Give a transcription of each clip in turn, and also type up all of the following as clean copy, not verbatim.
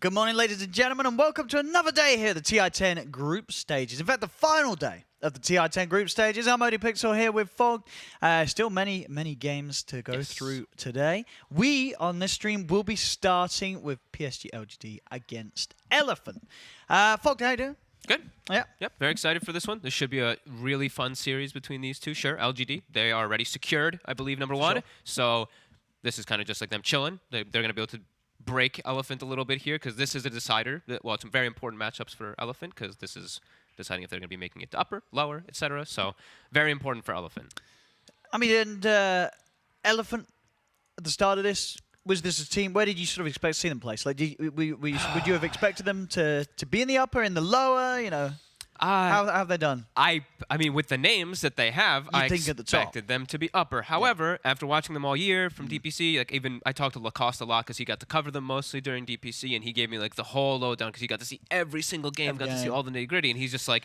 Good morning, ladies and gentlemen, and welcome to another day here at the TI-10 group stages. In fact, the final day of the TI-10 group stages. I'm ODPixel here with Fog. Still many games to go through today. We, on this stream, will be starting with PSG.LGD against Elephant. Fog, how you doing? Good. Yeah. Yep. Very excited for this one. This should be a really fun series between these two. Sure, LGD, they are already secured, I believe, number one. Sure. So this is kind of just like them chilling. They're going to be able to break Elephant a little bit here because this is a decider. Well, it's very important matchups for Elephant because this is deciding if they're going to be making it to upper, lower, etc. So very important for Elephant. I mean, and Elephant, at the start of this, was this a team, where did you sort of expect to see them place? Like, would you have expected them to be in the upper, in the lower, you know? How have they done? I mean, with the names that they have, I expected them to be upper. However, after watching them all year from DPC, like even I talked to Lacoste a lot because he got to cover them mostly during DPC, and he gave me like the whole lowdown because he got to see every single game, got to see all the nitty gritty, and he's just like,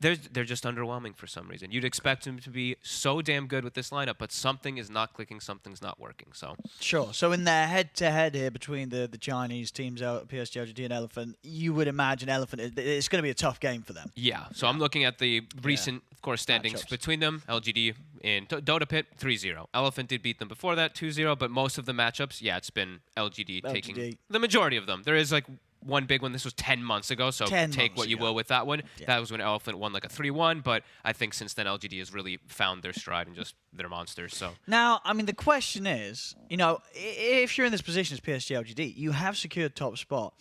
they're just underwhelming for some reason. You'd expect him to be so damn good with this lineup, but something is not clicking, something's not working. So sure. So in their head-to-head here between the Chinese teams, PSG.LGD and Elephant, you would imagine Elephant, it's going to be a tough game for them. Yeah. So I'm looking at the recent, of course, standings between them. LGD in Dota Pit 3-0. Elephant did beat them before that 2-0, but most of the matchups, yeah, it's been LGD taking the majority of them. There is like one big one. This was 10 months ago, so take what you will with that one. Yeah. That was when Elephant won like a 3-1, but I think since then LGD has really found their stride and just they're monsters. So now, I mean, the question is, you know, if you're in this position as PSG.LGD, you have secured top spot.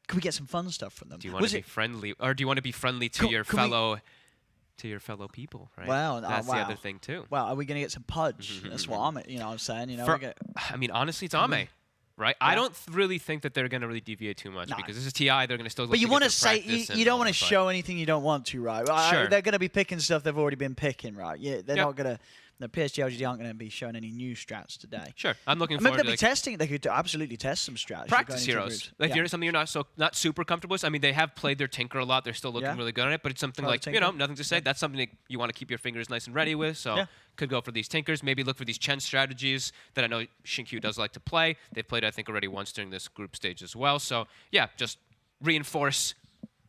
Can we get some fun stuff from them? Do you want to be friendly, or do you want to be friendly to your fellow people? Right. Wow, that's the other thing too. Well, are we going to get some pudge? That's what I'm saying. You know, I mean, honestly, it's Ame. Right, yeah. I don't really think that they're going to really deviate too much because this is TI. They're going to still. But you want to say you don't want to show anything you don't want to, right? Sure. They're going to be picking stuff they've already been picking, right? Yeah, they're not going to. The PSG.LGD aren't going to be showing any new strats today. Sure, I'm looking forward. Maybe they'll be testing. They could absolutely test some strats. Practice heroes. Like if you're something you're not super comfortable with. I mean, they have played their Tinker a lot. They're still looking really good on it. But it's something like nothing to say. That's something that you want to keep your fingers nice and ready with. So could go for these Tinkers. Maybe look for these Chen strategies that I know Shinkyu does like to play. They've played I think already once during this group stage as well. So yeah, just reinforce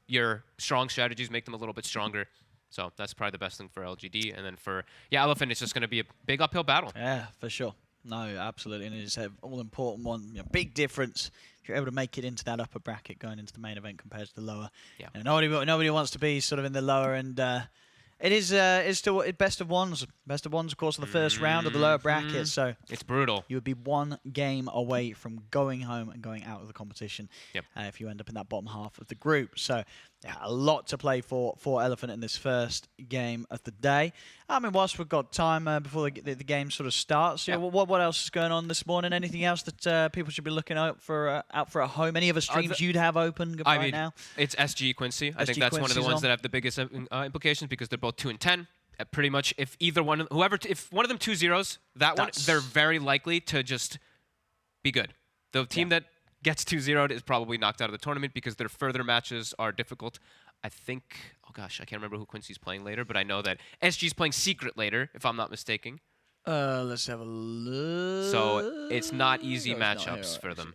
your strong strategies, make them a little bit stronger. So that's probably the best thing for LGD. And then for Elephant, it's just going to be a big uphill battle. Yeah, for sure. No, absolutely. And it's an all-important one. You know, big difference if you're able to make it into that upper bracket going into the main event compared to the lower. Yeah. You know, nobody wants to be sort of in the lower, and it is it's still best of ones. Best of ones, of course, in the first round of the lower bracket. So it's brutal. You would be one game away from going home and going out of the competition if you end up in that bottom half of the group. So yeah, a lot to play for Elephant in this first game of the day. I mean, whilst we've got time before the game sort of starts, what else is going on this morning? Anything else that people should be looking out for at home? Any other streams you'd have open right now? It's SG Quincy. I think that's one of the ones that have the biggest implications because they're both 2-10. Pretty much, if either one, if one of them 2-0s, they're very likely to just be good. The team that gets 2-0'd is probably knocked out of the tournament because their further matches are difficult. I think, oh gosh, I can't remember who Quincy's playing later, but I know that SG's playing Secret later, if I'm not mistaken. Let's have a look. So it's not easy matchups for them.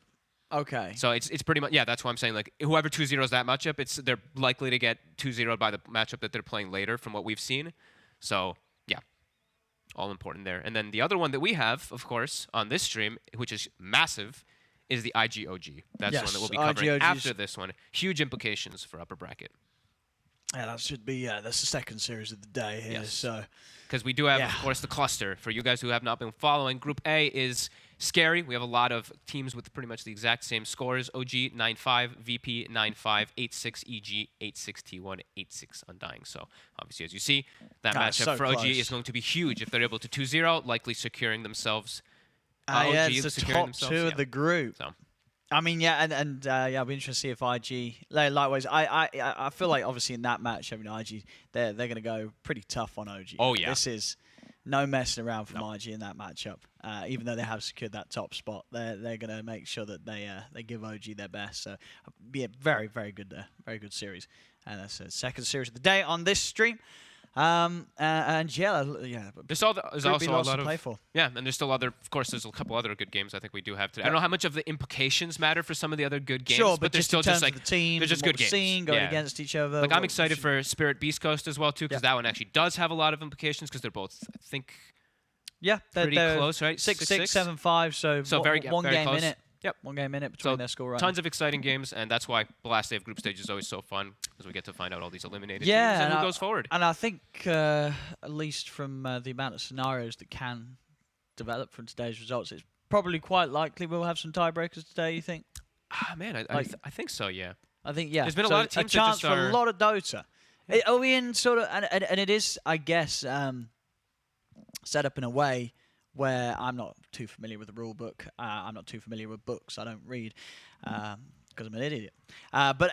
Okay. So it's pretty much, that's why I'm saying, like, whoever 2-0s that matchup, they're likely to get 2-0'd by the matchup that they're playing later from what we've seen. So, yeah, all important there. And then the other one that we have, of course, on this stream, which is massive, is the IGOG. That's the one that we'll be covering after this one. Huge implications for upper bracket. Yeah, that should be, that's the second series of the day here. Yes. So, because we do have, of course, the cluster. For you guys who have not been following, Group A is scary. We have a lot of teams with pretty much the exact same scores. OG 9-5, VP 9-5, 8-6 EG, 8-6 T1, 8-6 Undying. So obviously, as you see, that matchup for OG is going to be huge if they're able to 2-0, likely securing themselves. It's the top two of the group. So. I mean, and I'll be interested to see if IG. Likewise, I feel like obviously in that match, I mean, IG they're going to go pretty tough on OG. Oh yeah, this is no messing around from IG in that matchup. Even though they have secured that top spot, they're going to make sure that they give OG their best. So be a very good series, and that's the second series of the day on this stream. And yeah, there's also a lot to play for. Yeah, and there's still of course, there's a couple other good games I think we do have today. I don't know how much of the implications matter for some of the other good games, sure, but they're still just like the teams, they're just good games. Going against each other. Like I'm excited for Spirit Beast Coast as well too, because that one actually does have a lot of implications because they're both, I think, they're pretty close, right? 6-6, 7-5. So very one very game close. in it. Yep. One game in it between their score runs. Tons of exciting games, and that's why the last day of group stage is always so fun, because we get to find out all these eliminated teams and who goes forward. And I think, at least from the amount of scenarios that can develop from today's results, it's probably quite likely we'll have some tiebreakers today, you think? Ah, man, I think so, yeah. I think, yeah. There's been a lot of teams a chance for a lot of Dota. Yeah. Are we in sort of, and it is, I guess, set up in a way where I'm not too familiar with the rule book. I'm not too familiar with books. I don't read because I'm an idiot. But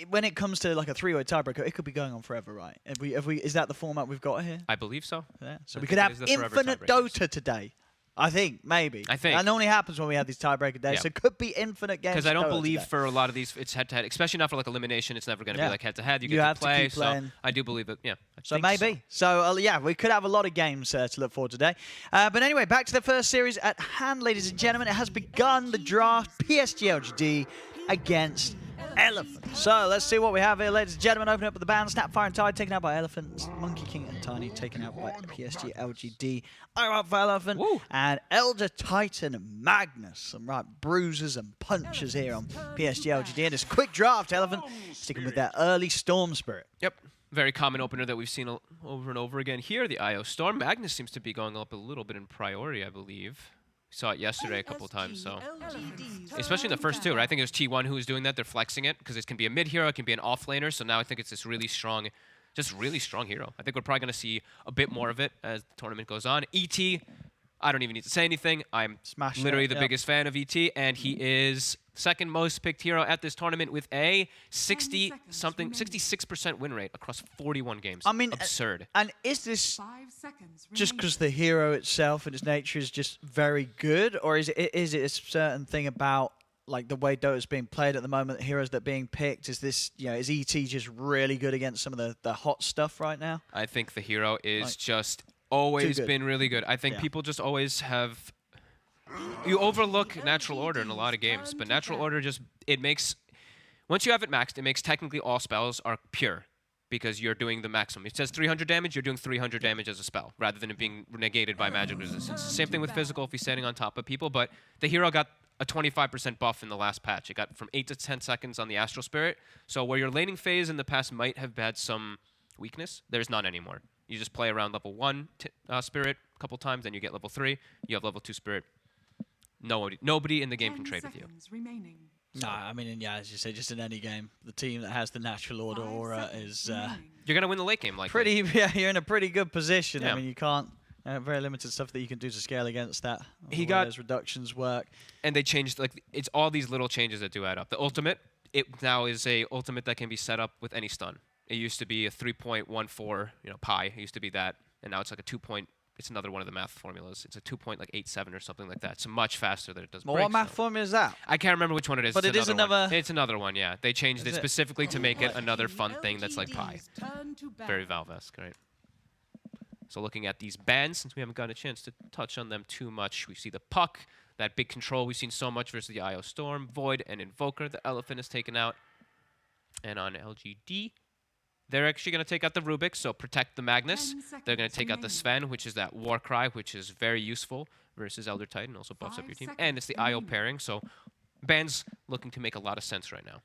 when it comes to like a three-way tiebreaker, it could be going on forever, right? Is that the format we've got here? I believe so. Yeah. So we could have infinite Dota today. I think, maybe. That normally happens when we have these tiebreaker days, so it could be infinite games. Because I don't believe for a lot of these, it's head-to-head, especially not for like elimination, it's never going to be like head-to-head. You get to play, so I do believe it, So maybe. So, we could have a lot of games to look forward to today. But anyway, back to the first series at hand, ladies and gentlemen. It has begun, the draft, PSG.LGD against Elephant. So let's see what we have here, ladies and gentlemen. Open up with the band, Snapfire and Tide taken out by Elephant, Monkey King and Tiny taken out by PSG.LGD. I'm up for Elephant. Woo. And Elder Titan Magnus. Some right bruisers and punches here on PSG.LGD. And it's quick draft, Elephant, sticking with that early Storm Spirit. Yep. Very common opener that we've seen over and over again here, the IO Storm. Magnus seems to be going up a little bit in priority, I believe. Saw it yesterday a couple times, so especially in the first two, right? I think it was T1 who was doing that. They're flexing it because it can be a mid hero, it can be an off laner. So now I think it's this really strong hero. I think we're probably going to see a bit more of it as the tournament goes on. ET, I don't even need to say anything. I'm literally the biggest fan of ET, and he is second most picked hero at this tournament with a 66% win rate across 41 games. I mean, absurd. And is this just because the hero itself and its nature is just very good, or is it a certain thing about like the way Dota's being played at the moment, the heroes that are being picked? Is this, is ET just really good against some of the hot stuff right now? I think the hero is just always been really good. I think people just always have. You overlook natural order in a lot of games, but natural order once you have it maxed, it makes technically all spells are pure because you're doing the maximum. It says 300 damage, you're doing 300 damage as a spell rather than it being negated by magic resistance. Same thing with physical if he's standing on top of people, but the hero got a 25% buff in the last patch. It got from 8 to 10 seconds on the Astral Spirit. So where your laning phase in the past might have had some weakness, there's none anymore. You just play around level 1 Spirit a couple times, then you get level 3, you have level 2 Spirit. Nobody in the game can trade with you. No, I mean, as you say, just in any game, the team that has the natural order aura is... you're going to win the late game, likely. You're in a pretty good position. Yeah. I mean, you can't... very limited stuff that you can do to scale against that. Those reductions work. And they changed, it's all these little changes that do add up. The ultimate, it now is a ultimate that can be set up with any stun. It used to be a 3.14, pi. It used to be that, and now it's like a 2. It's another one of the math formulas. It's a 2.87 or something like that. It's much faster than it does. Well, what math formula is that? I can't remember which one it is. But it is another. It's another one. Yeah, they changed it specifically to make it another fun thing that's like pi. Very Valve-esque, right? So looking at these bans, since we haven't gotten a chance to touch on them too much, we see the Puck, that big control we've seen so much versus the IO Storm, Void, and Invoker. The Elephant is taken out, and on LGD. They're actually going to take out the Rubik, so protect the Magnus. They're going to take out the Sven, which is that War Cry, which is very useful versus Elder Titan, also buffs up your team. And it's the IO pairing, so ban's looking to make a lot of sense right now.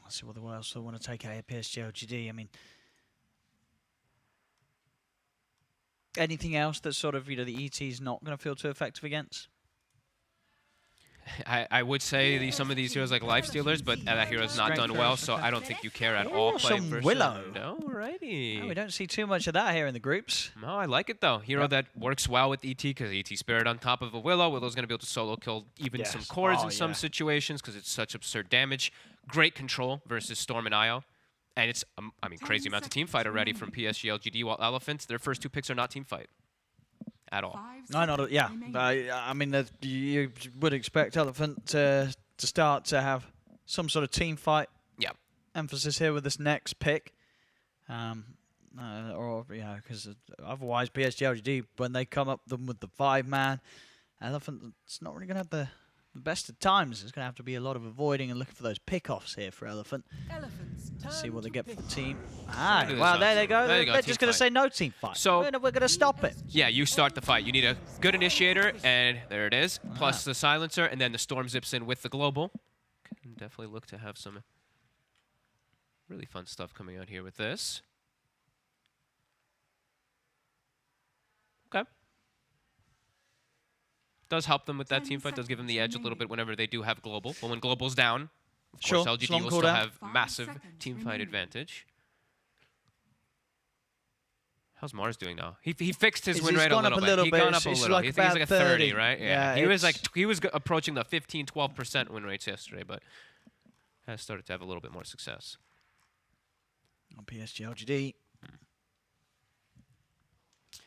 Let's see what else they want to take out here, PSG.LGD. I mean, anything else that sort of, the ET's not going to feel too effective against? I would say some of these heroes like Lifestealers, but that hero's not done well, so I don't think you care at all. Some Willow. Alrighty. No, we don't see too much of that here in the groups. No, I like it though. Hero that works well with ET because ET Spirit on top of a Willow. Willow's going to be able to solo kill even some cores in some situations because it's such absurd damage. Great control versus Storm and IO. And it's, crazy amounts of team fight already from PSG.LGD, while Elephants, their first 2 picks are not team fight. At all. No, not yeah. I mean, you would expect Elephant to to start to have some sort of team fight emphasis here with this next pick. Or, because otherwise PSG.LGD, when they come up them with the 5-man, Elephant, it's not really going to have the best of times. It's going to have to be a lot of avoiding and looking for those pickoffs here for Elephant. See what they get for the team. Well, there they go. They're just going to say no team fight. So we're going to stop it. Yeah, you start the fight. You need a good initiator, and there it is, plus the silencer, and then the storm zips in with the global. Can definitely look to have some really fun stuff coming out here with this. Okay. Does help them with that team fight. Does give them the edge a little bit whenever they do have global. But when global's down, of course, LGD will still have massive team fight advantage. How's Mars doing now? He fixed his win rate a little bit. He's gone up a little. He's like a 30, right? Yeah. He was approaching the 15-12% win rates yesterday, but has started to have a little bit more success. On PSG.LGD.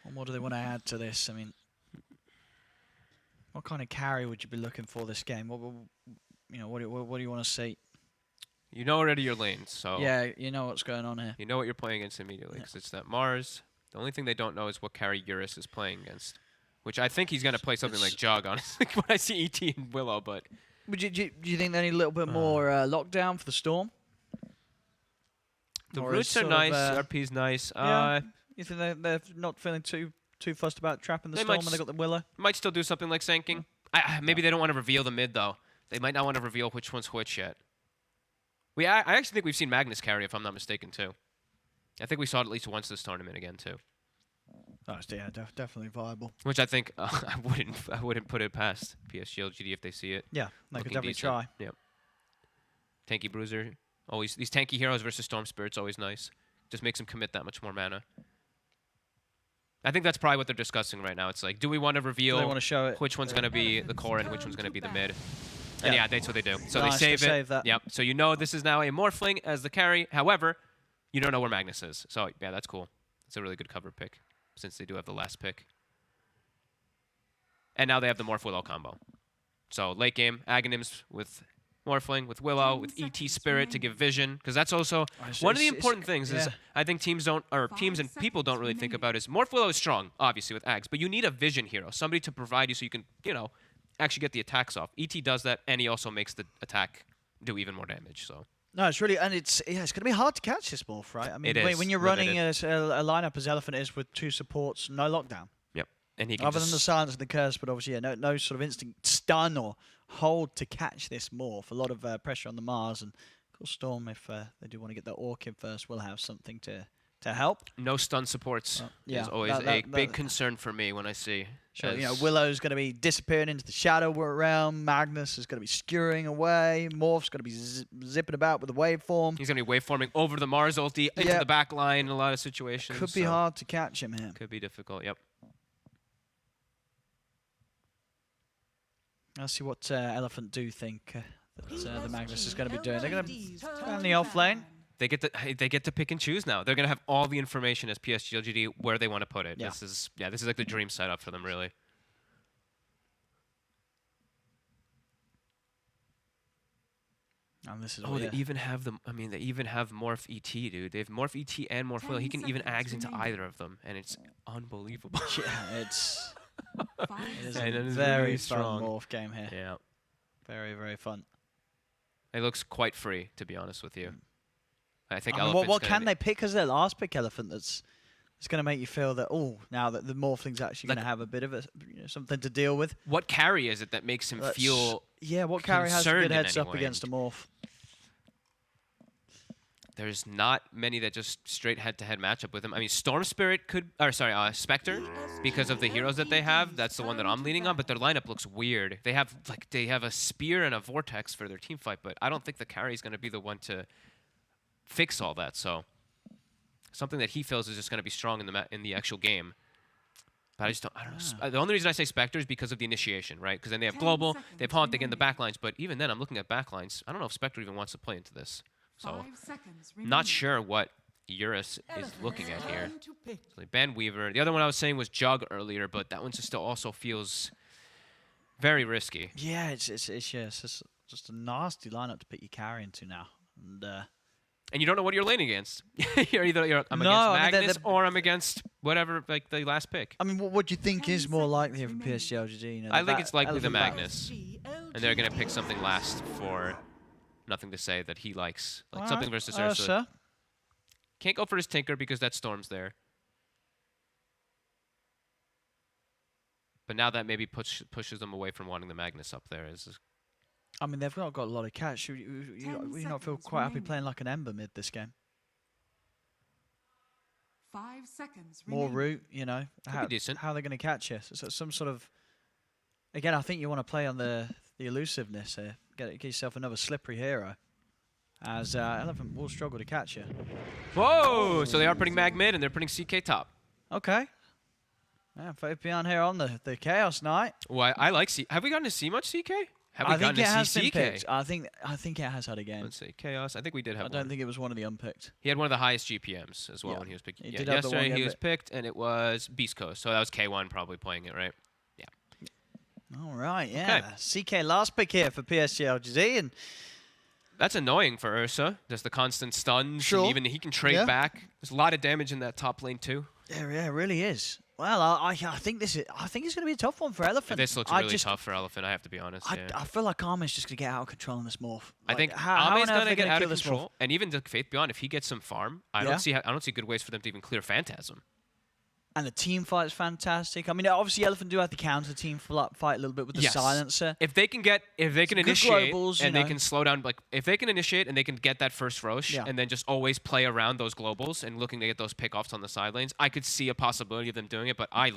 What more do they want to add to this? I mean, what kind of carry would you be looking for this game? What do you want to see? You know already your lanes, so yeah, you know what's going on here. You know what you're playing against immediately, because it's that Mars. The only thing they don't know is what carry Eurus is playing against, which I think he's going to play something like Jug, honestly, when I see ET and Willow. But do you think they need a little bit more lockdown for the Storm? The roots are nice. RP's nice. Yeah. You think they're not feeling too fussed about trapping the Storm when they got the Willow? Might still do something like Sanking. Maybe they don't want to reveal the mid, though. They might not want to reveal which one's which yet. I actually think we've seen Magnus carry, if I'm not mistaken, too. I think we saw it at least once this tournament again, too. Oh, yeah, definitely viable. Which I think I wouldn't put it past PSG.LGD if they see it. Yeah, they could definitely try. Yep. Tanky Bruiser, always these tanky heroes versus Storm Spirit's always nice. Just makes them commit that much more mana. I think that's probably what they're discussing right now. It's like, do we want to reveal which one's going to be the core and which one's going to be the mid? And yeah, that's what they do. So they save it. Yep. So you know this is now a Morphling as the carry. However, you don't know where Magnus is. So yeah, that's cool. It's a really good cover pick since they do have the last pick. And now they have the Morph Willow combo. So late game, Aghanims with Morphling, with Willow, with ET Spirit to give vision, because that's also one of the important things is I think teams and people don't really think about is Morph Willow is strong, obviously, with Ags, but you need a vision hero, somebody to provide you so you can, actually get the attacks off. ET does that, and he also makes the attack do even more damage, so. No, it's really, and it's going to be hard to catch this Morph, right? I mean, when you're running a lineup as Elephant is with 2 supports, no lockdown. Yep. And he can other than the silence and the curse, but obviously, no sort of instant stun or hold to catch this Morph. A lot of pressure on the Mars, and of course Storm, if they do want to get the Orc in first, will have something to help. No stun supports is always a big concern for me when I see. Sure, Willow's going to be disappearing into the Shadow realm. Magnus is going to be skewering away. Morph's going to be zipping about with the waveform. He's going to be waveforming over the Mars ulti into the back line in a lot of situations. Could be hard to catch him here. Could be difficult, yep. I'll see what Elephant do think that the Magnus is going to be doing. They're going to turn the off lane. They get to pick and choose now. They're going to have all the information as PSG.LGD where they want to put it. Yeah. This is like the dream setup for them, really. And this is they even have them. I mean, they even have Morph ET, dude. They have Morph ET and Morph Willow. He can even Ags into either of them, and it's unbelievable. Yeah, it is a very really fun Morph game here. Yeah, very, very fun. It looks quite free, to be honest with you. I think what can they pick as their last pick, Elephant? That's going to make you feel that now that the Morphling's actually going to have a bit of something to deal with. What carry is it that makes him feel? Yeah, what carry has a good heads up against a Morph? There's not many that just straight head-to-head matchup with him. I mean, Storm Spirit could, Spectre, because of the heroes that they have. That's the one that I'm leaning on. But their lineup looks weird. They have a spear and a vortex for their team fight, but I don't think the carry is going to be the one to fix all that. So something that he feels is just going to be strong in the actual game. But I don't know. The only reason I say Spectre is because of the initiation, right? Because then they have Global, they have Haunt, they get in the backlines. But even then, I'm looking at backlines. I don't know if Spectre even wants to play into this. So, not sure what Eurus is looking at here. So they banned Weaver. The other one I was saying was Jug earlier, but that one just still also feels very risky. Yeah, it's just a nasty lineup to put your carry into now. And you don't know what you're laning against. I'm against Magnus or I'm against whatever, like the last pick. I mean, what do you think is more likely here from PSG.LGD? You know, I think it's likely the Magnus. And they're going to pick something last for nothing to say that he likes. Like something versus Ursa. Can't go for his Tinker because that Storm's there. But now that maybe pushes them away from wanting the Magnus up there. I mean, they've not got a lot of catch. You not feel quite happy playing like an Ember mid this game? 5 seconds. More root, you know. Could be decent. How are they going to catch you? So some sort of... Again, I think you want to play on the elusiveness here. Get yourself another slippery hero. As Elephant will struggle to catch you. Whoa! So they are putting Mag mid and they're putting CK top. Okay. Yeah, Faith Beyond here on the Chaos Knight. Well, I like C. Have we gotten to see much CK? I think it has been picked. I think it has had a game. Let's see, Chaos. I think we did have one. I don't think it was one of the unpicked. He had one of the highest GPMs as well when he was picked. He yesterday he was picked, and it was Beast Coast. So that was K1 probably playing it, right? Yeah. All right, yeah. Okay. CK last pick here for PSG.LGD, and that's annoying for Ursa. There's the constant stuns, sure. and even he can trade back. There's a lot of damage in that top lane too. Yeah, it really is. Well, I think it's going to be a tough one for Elephant. This looks really tough for Elephant, I have to be honest. I feel like Army's just going to get out of control in this morph. I think Army's going to get out of control, and even the Faith Beyond, if he gets some farm, I don't see good ways for them to even clear Phantasm. And the team fight is fantastic. I mean, obviously Elephant do have the counter team fight a little bit with the silencer. If they can initiate globals, and they can slow down, like if they can initiate and they can get that first Roche and then just always play around those globals and looking to get those pickoffs on the side lanes, I could see a possibility of them doing it. But I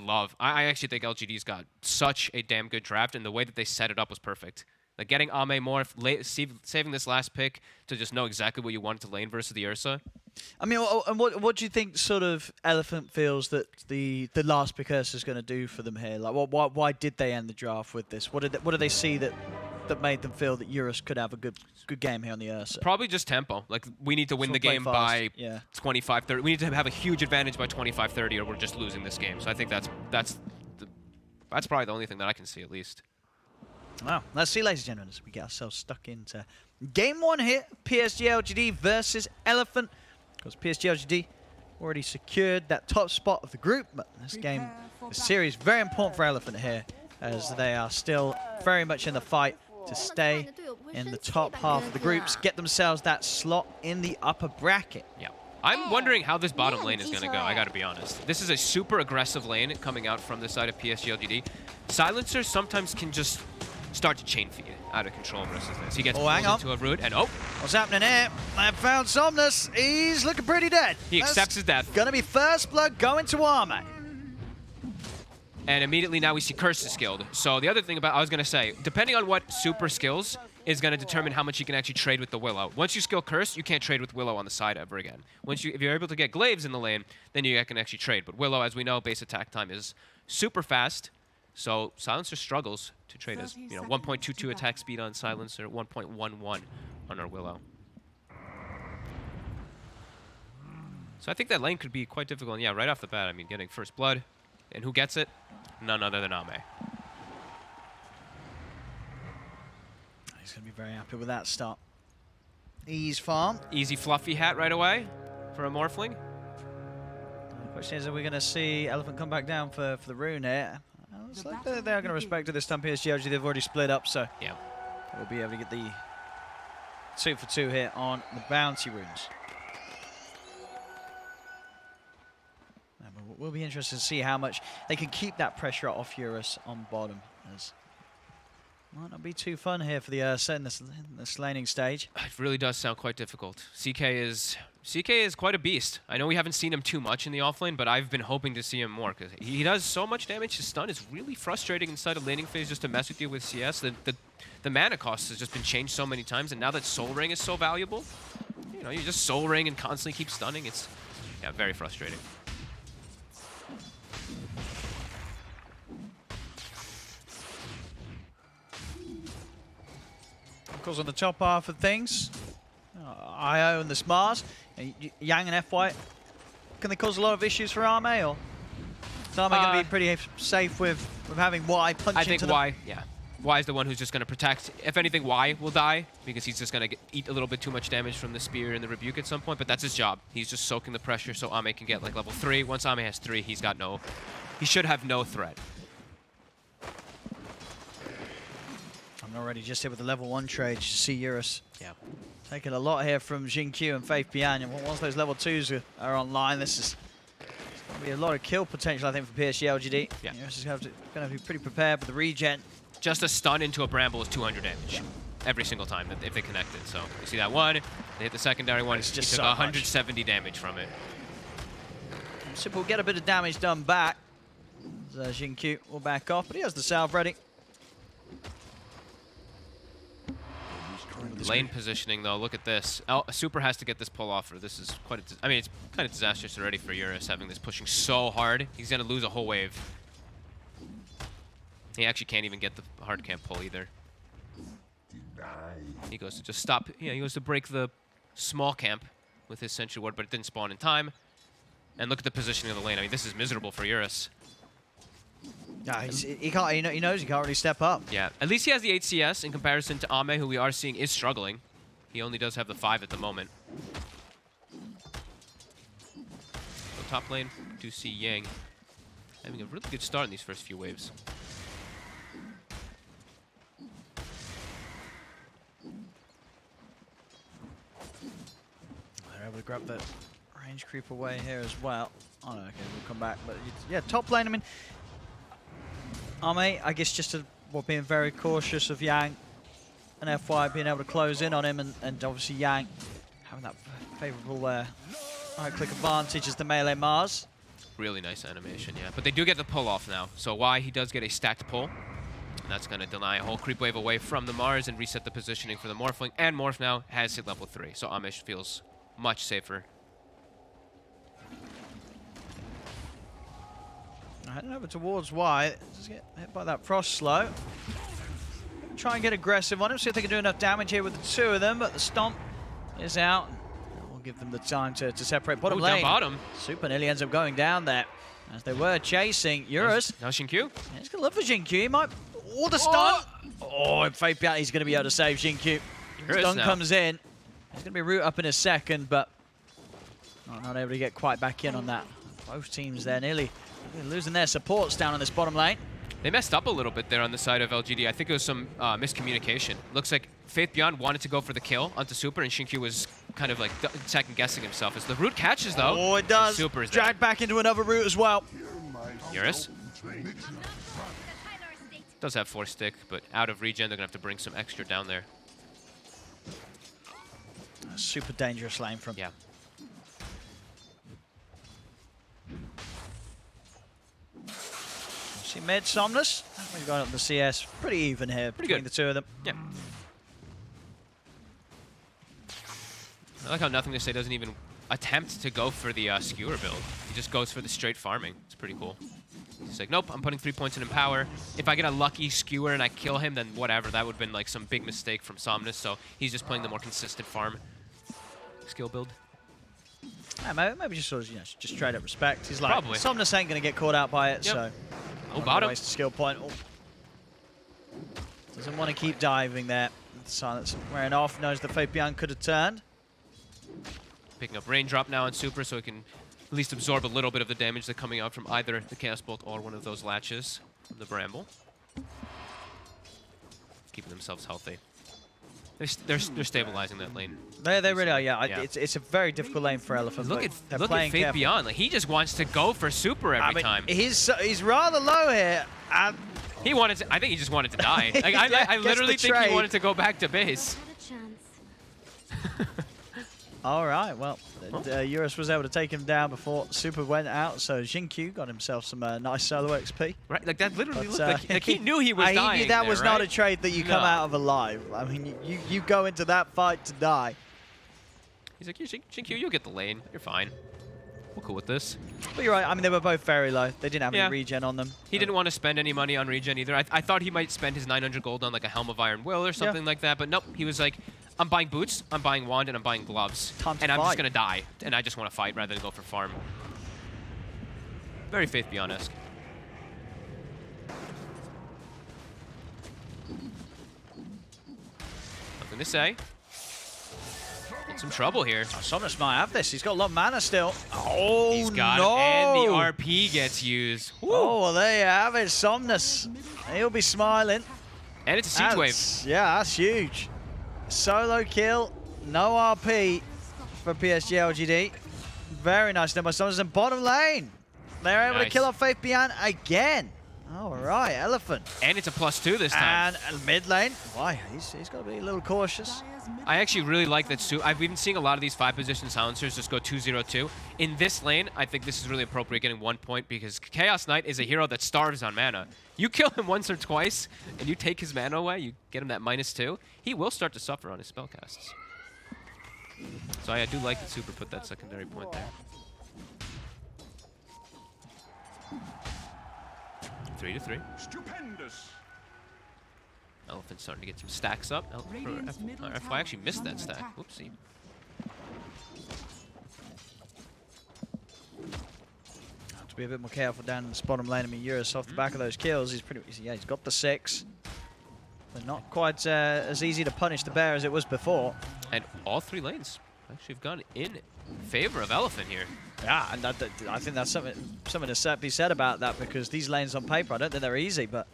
actually think LGD's got such a damn good draft, and the way that they set it up was perfect. Like getting Ame more, saving this last pick to just know exactly what you want to lane versus the Ursa. I mean, and what do you think sort of Elephant feels that the last pick Ursa is going to do for them here? Like, why did they end the draft with this? What did they see that made them feel that Eurus could have a good game here on the Ursa? Probably just tempo. Like, we need to win the game by 25-30. We need to have a huge advantage by 25-30, or we're just losing this game. So I think that's probably the only thing that I can see, at least. Wow. Let's see, ladies and gentlemen, as we get ourselves stuck into game one here, PSG.LGD versus Elephant. Because PSG.LGD already secured that top spot of the group, but this series, very important for Elephant here, as they are still very much in the fight to stay in the top half of the groups, get themselves that slot in the upper bracket. Yeah. I'm wondering how this bottom lane is going to go, I got to be honest. This is a super aggressive lane coming out from the side of PSG.LGD. Silencers sometimes can just start to chain feed out of control versus this. He gets pulled into a root, and what's happening here? I have found Somnus. He's looking pretty dead. He accepts his death. Gonna be first blood going to Arme. And immediately now we see Curse is skilled. So the other thing I was gonna say, depending on what super skills is gonna determine how much you can actually trade with the Willow. Once you skill Curse, you can't trade with Willow on the side ever again. If you're able to get Glaives in the lane, then you can actually trade. But Willow, as we know, base attack time is super fast. So Silencer struggles to trade as 1.22 attack speed on Silencer, 1.11 on our Willow. So I think that lane could be quite difficult. And yeah, right off the bat, I mean, getting first blood. And who gets it? None other than Ame. He's going to be very happy with that start. Ease farm. Easy fluffy hat right away for a Morphling. The question is, are we going to see Elephant come back down for the rune here? Looks like they're going to respect it this time. PSG.LGD, they've already split up, so we'll be able to get the 2 for 2 here on the bounty runes. We'll be interested to see how much they can keep that pressure off Eurus on bottom. As might not be too fun here for the Ursa in this laning stage. It really does sound quite difficult. CK is quite a beast. I know we haven't seen him too much in the offlane, but I've been hoping to see him more because he does so much damage. His stun is really frustrating inside of laning phase just to mess with you with CS. The mana cost has just been changed so many times, and now that Soul Ring is so valuable, you just Soul Ring and constantly keep stunning. It's very frustrating. Of course, on the top half of things, IO and the Smars, Yang and FY, can they cause a lot of issues for Arme, or is Arme going to be pretty safe with having Y punch into them? I think Y, yeah. Y is the one who's just going to protect. If anything, Y will die because he's just going to eat a little bit too much damage from the spear and the rebuke at some point, but that's his job. He's just soaking the pressure so Ame can get like level 3. Once Ame has 3, he should have no threat. I'm already just here with the level 1 trade. You see Eurus. Yeah. Taking a lot here from Jin-Q and Faith Bian. And once those level 2s are online, this is going to be a lot of kill potential, I think, for PSG.LGD. Yeah. Eurus is going to have to be pretty prepared for the regen. Just a stun into a bramble is 200 damage every single time if they connect it. So you see that one, they hit the secondary one, it's he just took so 170 damage from it. Simple will get a bit of damage done back. So Jin-Q will back off, but he has the salve ready. Lane positioning though, look at this. Super has to get this pull off. This is quite I mean, it's kind of disastrous already for Eurus having this pushing so hard. He's going to lose a whole wave. He actually can't even get the hard camp pull either. He goes to just stop. Yeah, he goes to break the small camp with his Sentry Ward, but it didn't spawn in time. And look at the positioning of the lane. I mean, this is miserable for Eurus. Yeah, he can't. He knows he can't really step up. Yeah, at least he has the 8 CS in comparison to Ame, who we are seeing is struggling. He only does have the 5 at the moment. So top lane, do see Yang having a really good start in these first few waves. They're able to grab that range creep away here as well. Oh, no, okay, we'll come back. But yeah, top lane, I mean, Ame, I guess just being very cautious of Yang and FY being able to close in on him, and obviously Yang having that favorable right-click advantage as the melee Mars. Really nice animation, yeah. But they do get the pull off now. So Y, he does get a stacked pull. And that's going to deny a whole creep wave away from the Mars and reset the positioning for the Morphling. And Morph now has hit level 3, so Amish feels much safer. Heading over towards Y. Just get hit by that Frost Slow. Try and get aggressive on him, see if they can do enough damage here with the 2 of them, but the Stomp is out. We'll give them the time to separate bottom lane. Down bottom. Super nearly ends up going down there. As they were chasing Eurus. Now Jin-Q. Yeah, he's going to look for Jin-Q. He might... Oh, the stun! Oh, and Faith Bian, he's going to be able to save Jin-Q. Stun comes in. He's going to be root up in a second, but not able to get quite back in on that. Both teams there nearly losing their supports down on this bottom lane. They messed up a little bit there on the side of LGD. I think it was some miscommunication. Looks like Faith Bian wanted to go for the kill onto Super, and Jin-Q was kind of like second-guessing himself. As the root catches, though. Oh, it does. Super is dragged back into another route as well. Eurus does have 4 stick, but out of regen, they're going to have to bring some extra down there. A super dangerous lane from... Yeah. See mid, Somnus. We've got up the CS. Pretty even here between the 2 of them. Yeah. I like how Nothing to Say doesn't even attempt to go for the skewer build. He just goes for the straight farming. It's pretty cool. He's like, nope, I'm putting 3 points in Empower. If I get a lucky skewer and I kill him, then whatever. That would have been like some big mistake from Somnus, so he's just playing the more consistent farm skill build. Yeah, maybe just sort of, just straight up respect. He's like, Probably. Somnus ain't going to get caught out by it, so... Oh, bottom. Waste a skill point. Oh. Doesn't want to keep diving there. Silence wearing off, knows that Faith Bian could have turned. Picking up Raindrop now on Super, so he can at least absorb a little bit of the damage that's coming out from either the Chaos Bolt or one of those latches from the Bramble. Keeping themselves healthy. They're stabilizing that lane. They really are, yeah. It's a very difficult lane for Elephant. Look at Faith Bian. Like, he just wants to go for Super every time. He's rather low here. He wanted to, I think he just wanted to die. Like, I literally think he wanted to go back to base. All right, well, Eurus was able to take him down before Super went out, so Jin-Q got himself some nice solo XP. Right, like that literally looked like he knew he was dying. He knew that was not a trade that you come out of alive. I mean, you go into that fight to die. He's like, Jin-Q, you'll get the lane. You're fine. We're cool with this. But you're right, I mean, they were both very low. They didn't have any regen on them. He didn't want to spend any money on regen either. I thought he might spend his 900 gold on like a Helm of Iron Will or something like that, but nope. He was like, I'm buying boots, I'm buying wand, and I'm buying gloves. And I'm just going to die. And I just want to fight rather than go for farm. Very Faith Bian-esque. Nothing to say. In some trouble here. Oh, Somnus might have this. He's got a lot of mana still. Oh, He's got no. it, and the RP gets used. Woo. Oh, well, there you have it. Somnus. He'll be smiling. And it's a siege wave. Yeah, that's huge. Solo kill, no RP for PSG.LGD. Very nice done by Somnus. And bottom lane, they're able to kill off Faith Beyond again. All right, Elephant. And it's a +2 this time. And mid lane, why? He's got to be a little cautious. I actually really like that. I've been seeing a lot of these 5-position silencers just go 2-0-2. In this lane, I think this is really appropriate getting 1 point because Chaos Knight is a hero that starves on mana. You kill him once or twice, and you take his mana away, you get him that -2, he will start to suffer on his spellcasts. So I do like that Super put that secondary point there. 3-3. Stupendous. Elephant's starting to get some stacks up. I actually missed that stack. Whoopsie. Have to be a bit more careful down in the bottom lane. I mean, Eurus off the back of those kills, he's he's got the 6. But not quite as easy to punish the bear as it was before. And all 3 lanes actually have gone in favor of Elephant here. Yeah, and I think that's something to be said about that because these lanes on paper, I don't think they're easy, but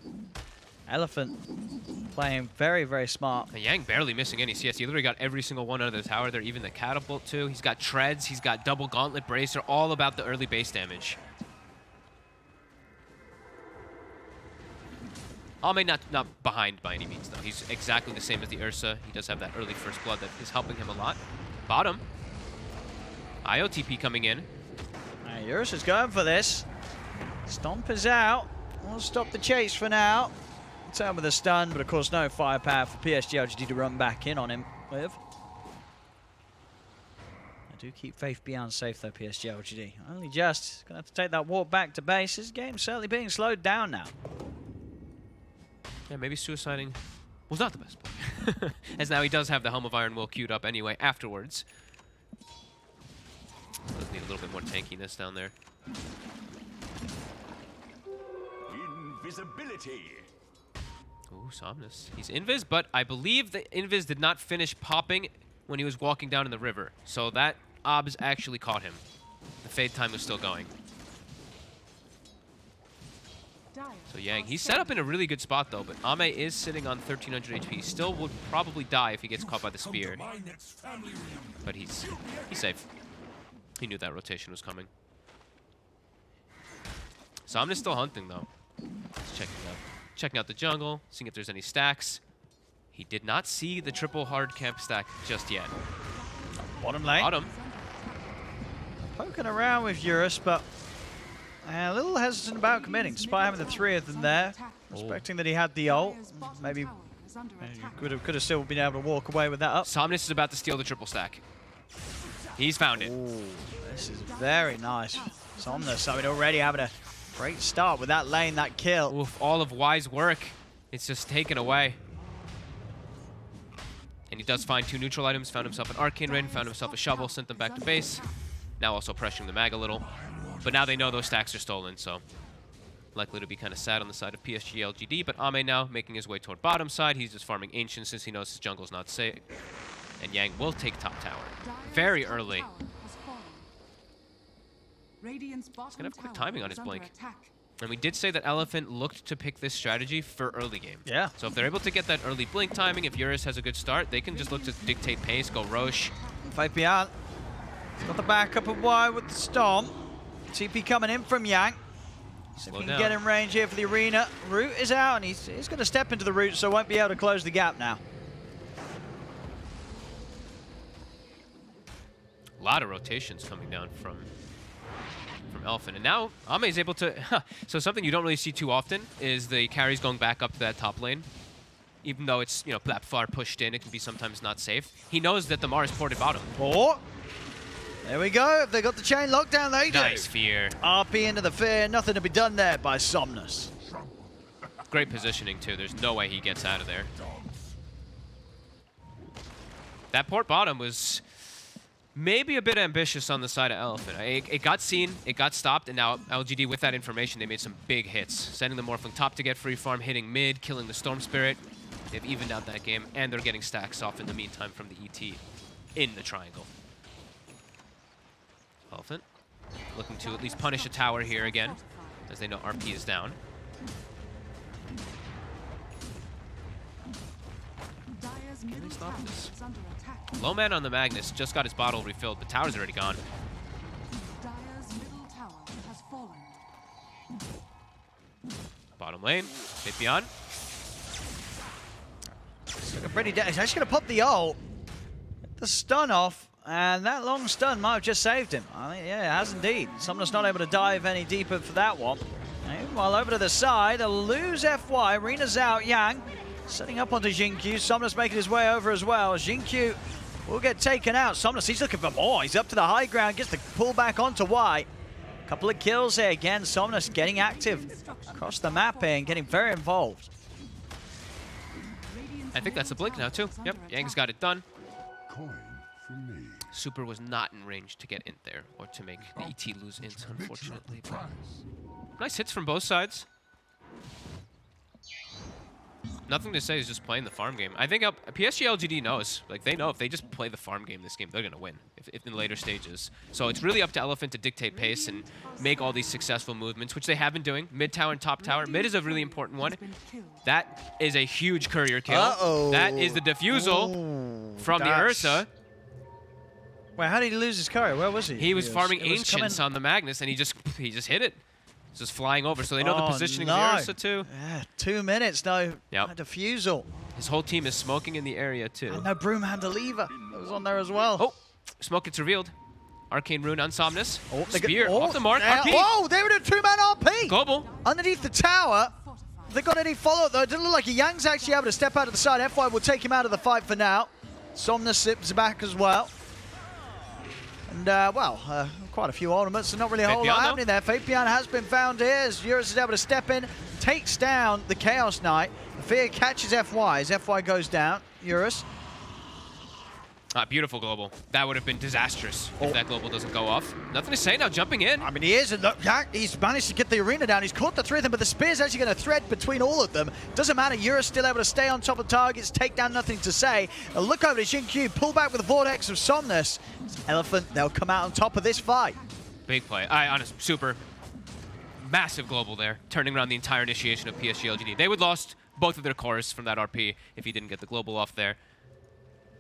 Elephant playing very, very smart. And Yang barely missing any CS. He literally got every single one out of the tower there, even the catapult too. He's got treads, he's got double gauntlet bracer, all about the early base damage. Ame not behind by any means though. He's exactly the same as the Ursa. He does have that early first blood that is helping him a lot. Bottom. IOTP coming in. Eurus is going for this. Stomp is out. We'll stop the chase for now. Turn with a stun, but of course no firepower for PSG.LGD to run back in on him with. I do keep Faith Beyond safe though, PSG.LGD. Only just. Gonna have to take that walk back to base. This game's certainly being slowed down now. Yeah, maybe suiciding was not the best play. As now he does have the Helm of Iron Will queued up anyway afterwards. Does need a little bit more tankiness down there. Invisibility. Ooh, Somnus. He's invis, but I believe the invis did not finish popping when he was walking down in the river. So that obs actually caught him. The fade time was still going. So Yang, he's set up in a really good spot though, but Ame is sitting on 1300 HP. He still would probably die if he gets caught by the spear. But he's safe. He knew that rotation was coming. Somnus still hunting though. He's checking out the jungle, seeing if there's any stacks. He did not see the triple hard camp stack just yet. Bottom lane. Bottom. Poking around with Eurus, but a little hesitant about committing, despite having the 3 of them there. Respecting that he had the ult. Maybe could have still been able to walk away with that up. Somnus is about to steal the triple stack. He's found it. Ooh, this is very nice. Somnus, I mean, already having a great start with that lane, that kill. Oof, all of Y's work. It's just taken away. And he does find 2 neutral items, found himself an Arcane Ring, found himself a shovel, sent them back to base. Now also pressuring the mag a little. But now they know those stacks are stolen, so likely to be kind of sad on the side of PSG.LGD. But Ame now making his way toward bottom side. He's just farming Ancient since he knows his jungle's not safe. And Yang will take top tower. Very early. He's gonna have quick timing on his blink. And we did say that Elephant looked to pick this strategy for early game. Yeah. So if they're able to get that early blink timing, if Eurus has a good start, they can just look to dictate pace, go Roche. Faith Beyond. He's got the backup of Y with the Storm. TP coming in from Yang. So if he can get in range here for the arena. Root is out, and he's going to step into the root, so won't be able to close the gap now. A lot of rotations coming down from Elephant. And now Ame is able to... So something you don't really see too often is the carries going back up to that top lane. Even though it's, you know, that far pushed in, it can be sometimes not safe. He knows that the Mar is ported bottom. Oh, there we go. If they got the chain locked down, they do. Nice fear. RP into the fear. Nothing to be done there by Somnus. Great positioning, too. There's no way he gets out of there. That port bottom was maybe a bit ambitious on the side of Elephant. It got seen, it got stopped, and now LGD, with that information, they made some big hits. Sending the Morphling top to get free farm, hitting mid, killing the Storm Spirit. They've evened out that game, and they're getting stacks off in the meantime from the ET in the triangle. Elephant looking to at least punish a tower here again, as they know RP is down. Low man on the Magnus, just got his bottle refilled, but tower's already gone. Bottom lane, hit beyond. He's actually going to pop the ult, the stun off, and that long stun might have just saved him. I mean, yeah, it has indeed. Somnus not able to dive any deeper for that one. While over to the side, a lose FY, Rena's out, Yang setting up onto Jinkyu. Somnus making his way over as well. Jinkyu will get taken out. Somnus, he's looking for more. He's up to the high ground, gets the pull back onto Y. Couple of kills here again. Somnus getting active across the map here and getting very involved. I think that's a blink now too. Yep, Yang's got it done. Super was not in range to get in there or to make the ET lose int, unfortunately. But nice hits from both sides. Nothing to say, is just playing the farm game. I think PSG.LGD knows. Like, they know if they just play the farm game this game, they're going to win if in later stages. So it's really up to Elephant to dictate pace and make all these successful movements, which they have been doing. Mid tower and top tower. Mid is a really important one. That is a huge courier kill. That is the defusal from the Ursa. Wait, how did he lose his courier? Where was he? He was farming Ancients on the Magnus, and he just hit it. It's just flying over, so they know the positioning of the Ursa too. Yeah, 2 minutes, no defusal. His whole team is smoking in the area too. And no Broom Handlever that was on there as well. Oh, smoke gets revealed. Arcane Rune on Somnus. Spear off the mark. RP. Whoa, they were doing 2-man RP. Global. Underneath the tower. They got any follow-up though. It didn't look like Yang's actually able to step out of the side. FY will take him out of the fight for now. Somnus sips back as well. And, quite a few ultimates, so not really a whole lot happening there. Fabian has been found here as Eurus is able to step in, takes down the Chaos Knight. The Fear catches FY as FY goes down. Eurus. Beautiful global. That would have been disastrous if that global doesn't go off. Nothing to say now, jumping in. I mean, he is, and look, he's managed to get the arena down. He's caught the three of them, but the Spear's actually going to thread between all of them. Doesn't matter, Eurus still able to stay on top of targets, take down, nothing to say. A look over to Jinkyu, pull back with the Vortex of Somnus. Elephant, they'll come out on top of this fight. Big play. Honest, super. Massive global there, turning around the entire initiation of PSG.LGD. They would lost both of their cores from that RP if he didn't get the global off there.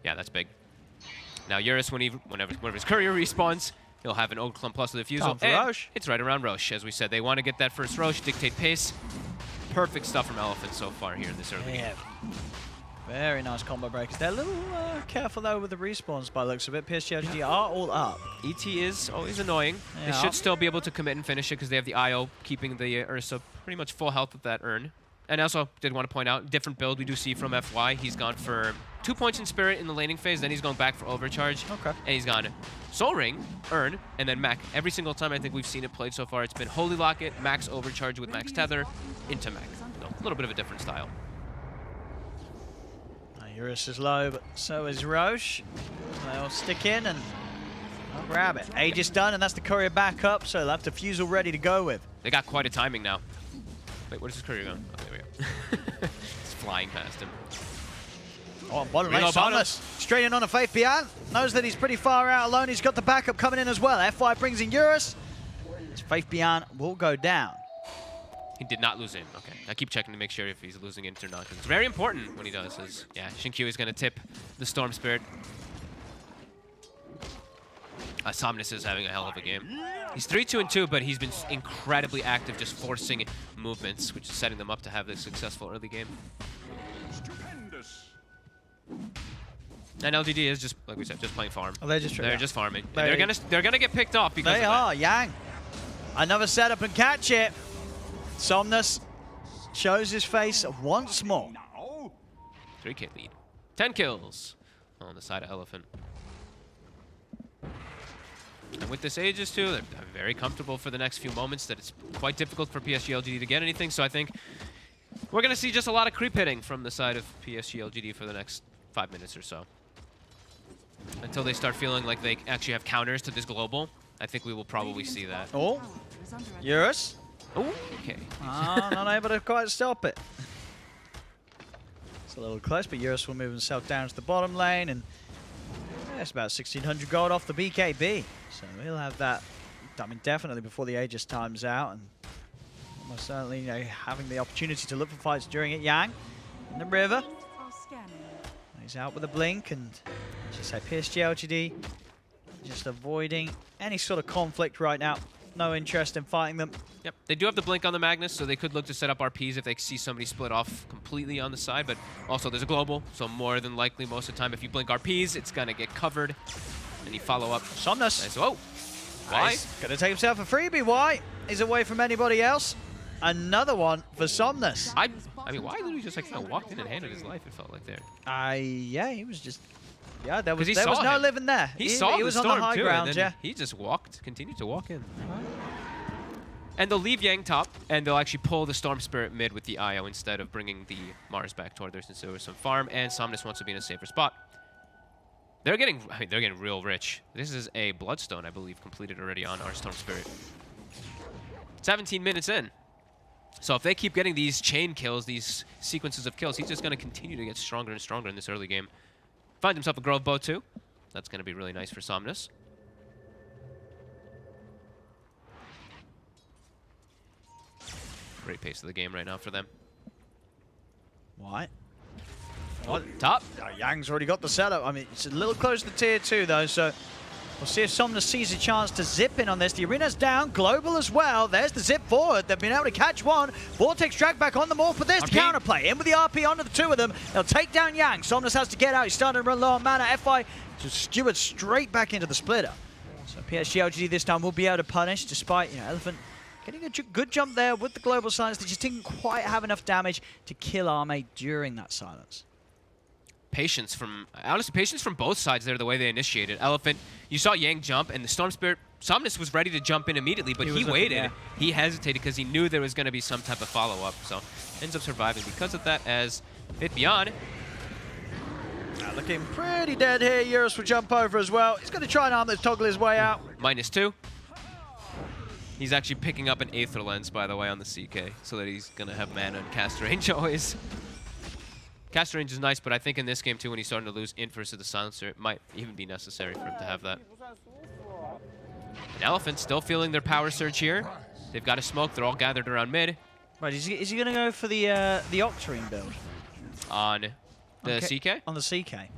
Yeah, that's big. Now Eurus, whenever his courier respawns, he'll have an Old Clump plus the defusal. Roche. It's right around Roche, as we said. They want to get that first Roche, dictate pace. Perfect stuff from Elephant so far here in this early game. Very nice combo breakers. They're a little careful though with the respawns by the looks of it. PSG.LGD are all up. ET is always annoying. They should still be able to commit and finish it because they have the IO keeping the Ursa pretty much full health with that urn. And I also did want to point out, different build we do see from FY. He's gone for 2 points in Spirit in the laning phase, then he's going back for Overcharge. Okay. And he's gone Soul Ring, Urn, and then Mac. Every single time I think we've seen it played so far, it's been Holy Locket, Max Overcharge with Max Tether, into Mac. So a little bit of a different style. Eurus is low, but so is Roche. They'll stick in and I'll grab it. Aegis done, and that's the courier back up, so they'll have defusal ready to go with. They got quite a timing now. Wait, where does his courier go? Oh, there we go. It's flying past him. Oh, bottom lane, Somnus straight in on a Faith Beyond. Knows that he's pretty far out alone. He's got the backup coming in as well. FY brings in Eurus. Faith Beyond will go down. He did not lose in. Okay, I keep checking to make sure if he's losing int or not. It's very important when he does. Yeah, Jinkyu is going to tip the Storm Spirit. Somnus is having a hell of a game. He's 3-2-2, but he's been incredibly active, just forcing movements, which is setting them up to have this successful early game. And LGD is just, like we said, just playing farm. Oh, they're just farming. They're gonna get picked off because they are. Yang, another setup and catch it. Somnus shows his face once more. 3K lead. 10 kills on the side of Elephant. And with this Aegis too, they're very comfortable for the next few moments that it's quite difficult for PSG.LGD to get anything. So I think we're going to see just a lot of creep hitting from the side of PSG.LGD for the next 5 minutes or so. Until they start feeling like they actually have counters to this global, I think we will probably see that. Oh, Eurus. Oh, okay. Not able to quite stop it. It's a little close, but Eurus will move himself down to the bottom lane, and it's about 1,600 gold off the BKB. So he'll have that, I mean, definitely before the Aegis times out, and almost certainly, you know, having the opportunity to look for fights during it. Yang in the river. He's out with a blink, and as you say, PSG.LGD just avoiding any sort of conflict right now. No interest in fighting them. Yep, they do have the blink on the Magnus, so they could look to set up RPs if they see somebody split off completely on the side, but also there's a global, so more than likely most of the time if you blink RPs, it's gonna get covered. And you follow up. Somnus. Nice. Whoa. Why? Nice. Gonna take himself a freebie. Why? He's away from anybody else. Another one for Somnus. I mean, why literally just like kind of walked in and handed his life, it felt like there. Yeah, he was just... Yeah, there was no living there. He was on the high ground, yeah. He just continued to walk in. And they'll leave Yang top, and they'll actually pull the Storm Spirit mid with the IO instead of bringing the Mars back toward there since there was some farm, and Somnus wants to be in a safer spot. They're getting real rich. This is a Bloodstone, I believe, completed already on our Storm Spirit. 17 minutes in. So if they keep getting these chain kills, these sequences of kills, he's just going to continue to get stronger and stronger in this early game. Finds himself a Grove Bow too. That's going to be really nice for Somnus. Great pace of the game right now for them. What? Top. Yang's already got the setup. I mean, it's a little close to tier 2 though, so we'll see if Somnus sees a chance to zip in on this. The arena's down, global as well. There's the zip forward. They've been able to catch one. Vortex drag back on the morph, but there's the counterplay. In with the RP onto the two of them. They'll take down Yang. Somnus has to get out. He's starting to run low on mana. FI just steward straight back into the splitter. So PSG.LGD this time will be able to punish, despite, you know, Elephant getting a good jump there with the global silence. They just didn't quite have enough damage to kill Arme during that silence. Patience from both sides there, the way they initiated. Elephant, you saw Yang jump, and the Storm Spirit, Somnus was ready to jump in immediately, but he waited. Yeah. He hesitated because he knew there was going to be some type of follow-up, so ends up surviving because of that as Fit Beyond. Looking pretty dead here. Eurus will jump over as well. He's going to try and arm this toggle his way out. -2. He's actually picking up an Aether Lens, by the way, on the CK, so that he's going to have mana and cast range always. Cast range is nice, but I think in this game, too, when he's starting to lose inverse of the silencer, it might even be necessary for him to have that. And Elephant still feeling their power surge here. They've got a smoke. They're all gathered around mid. Right, is he going to go for the Octarine build? On the CK? On the CK.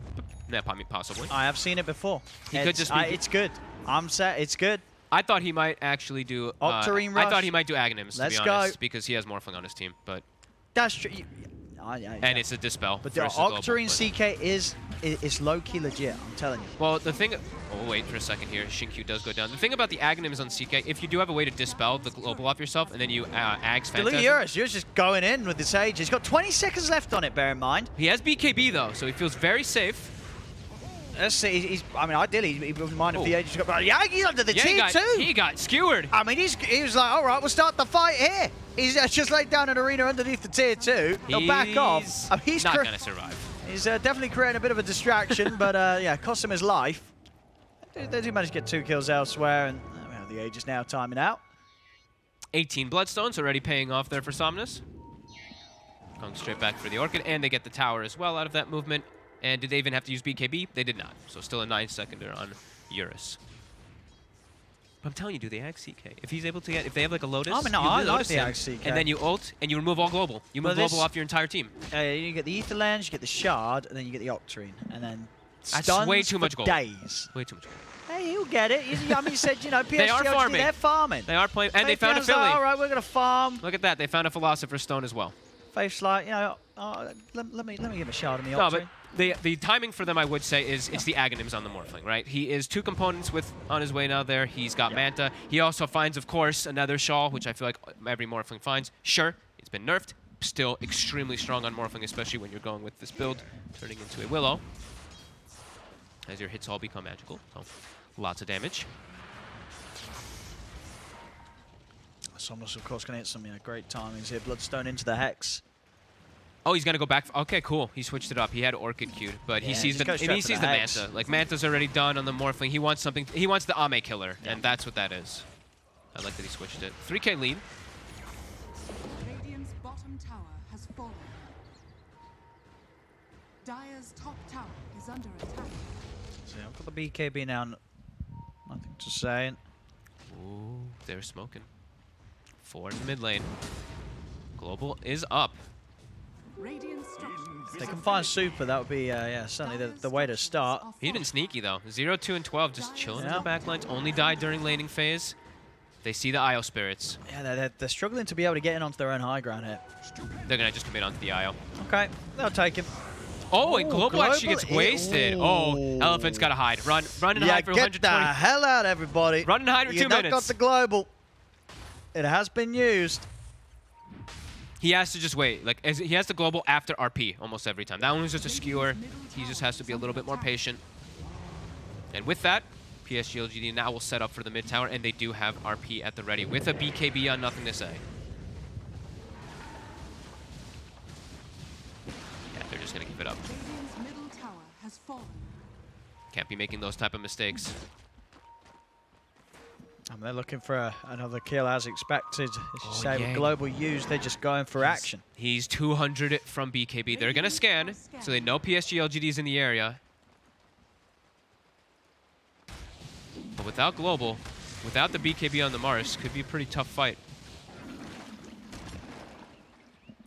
Yeah, possibly. I have seen it before. He could just be... it's good. I'm set. It's good. I thought he might actually do... Octarine Rush. I thought he might do Aghanims, to be honest, because he has Morphling on his team, but... That's true. And it's a Dispel. But the Octarine CK is low-key legit, I'm telling you. Well, the thing... Oh, wait for a second here. Shinkyu does go down. The thing about the Aghanims on CK, if you do have a way to Dispel the global off yourself, and then you Ags Phantasm... Look at Eurus. Eurus just going in with this Age. He's got 20 seconds left on it, bear in mind. He has BKB, though, so he feels very safe. Let's see. I mean, ideally, he wouldn't mind if the Age got... But yeah, he's under the tier 2. He got skewered. I mean, he was like, all right, we'll start the fight here. He's just laid down an arena underneath the tier 2. He'll back off. He's not going to survive. He's definitely creating a bit of a distraction, but yeah, cost him his life. They do manage to get 2 kills elsewhere, and well, the Age is now timing out. 18 Bloodstones already paying off there for Somnus. Going straight back for the Orchid, and they get the tower as well out of that movement. And did they even have to use BKB? They did not. So still a 9-seconder on Eurus. But I'm telling you, do the Ag CK. If he's able to get, if they have like a Lotus, I like the Ag CK. And then you ult, and you remove all global. You move global off your entire team. You get the Aether Lens, you get the Shard, and then you get the Octarine. And then that's way too much gold. Days. Way too much gold. Hey, he'll get it. I mean, you said, you know, PSG.LGD, they're farming. They are playing, and they found a Philly. Like, all right, we're going to farm. Look at that. They found a Philosopher's Stone as well. Faith's like, you know, let me give a Shard on the Octarine. No, but the timing for them, I would say, is it's the Aghanims on the Morphling, right? He is 2 components on his way now there. He's got Manta. He also finds, of course, another Shawl, which I feel like every Morphling finds. Sure, it's been nerfed. Still extremely strong on Morphling, especially when you're going with this build, turning into a Willow. As your hits all become magical, so lots of damage. Somnus, of course, going to hit some great timings here. Bloodstone into the Hex. Oh, he's going to go back. Okay, cool. He switched it up. He had Orchid queued, but he sees the Manta. Like, Manta's already done on the Morphling. He wants something. He wants the Ame killer, and that's what that is. I like that he switched it. 3K lead. Radiant's bottom tower has fallen. Dire's top tower is under attack. So I've got the BKB now. Nothing to say. Ooh, they're smoking. 4 in the mid lane. Global is up. Radiant structures. If they can find Super, that would be yeah, certainly the way to start. He's been sneaky though. 0, 2, and 12 just chilling in the back lines. Only died during laning phase. They see the Isle Spirits. Yeah, they're struggling to be able to get in onto their own high ground here. They're going to just commit onto the Isle. Okay, they'll take him. Oh, and Global actually gets wasted. Oh, Elephant's got to hide. Run and hide for 120. Get the hell out, everybody. Run and hide for 2 minutes. You've not got the Global. It has been used. He has to just wait. Like he has the Global after RP almost every time. That one was just a skewer. He just has to be a little bit more patient. And with that, PSG.LGD now will set up for the mid tower, and they do have RP at the ready with a BKB on Nothing to Say. Yeah, they're just gonna keep it up. Radiant's middle tower has fallen. Can't be making those type of mistakes. And they're looking for another kill as expected. As you say, yeah. with Global used, they're just going for action. He's 200 from BKB. They're gonna scan, so they know PSG.LGD is in the area. But without Global, without the BKB on the Mars, could be a pretty tough fight.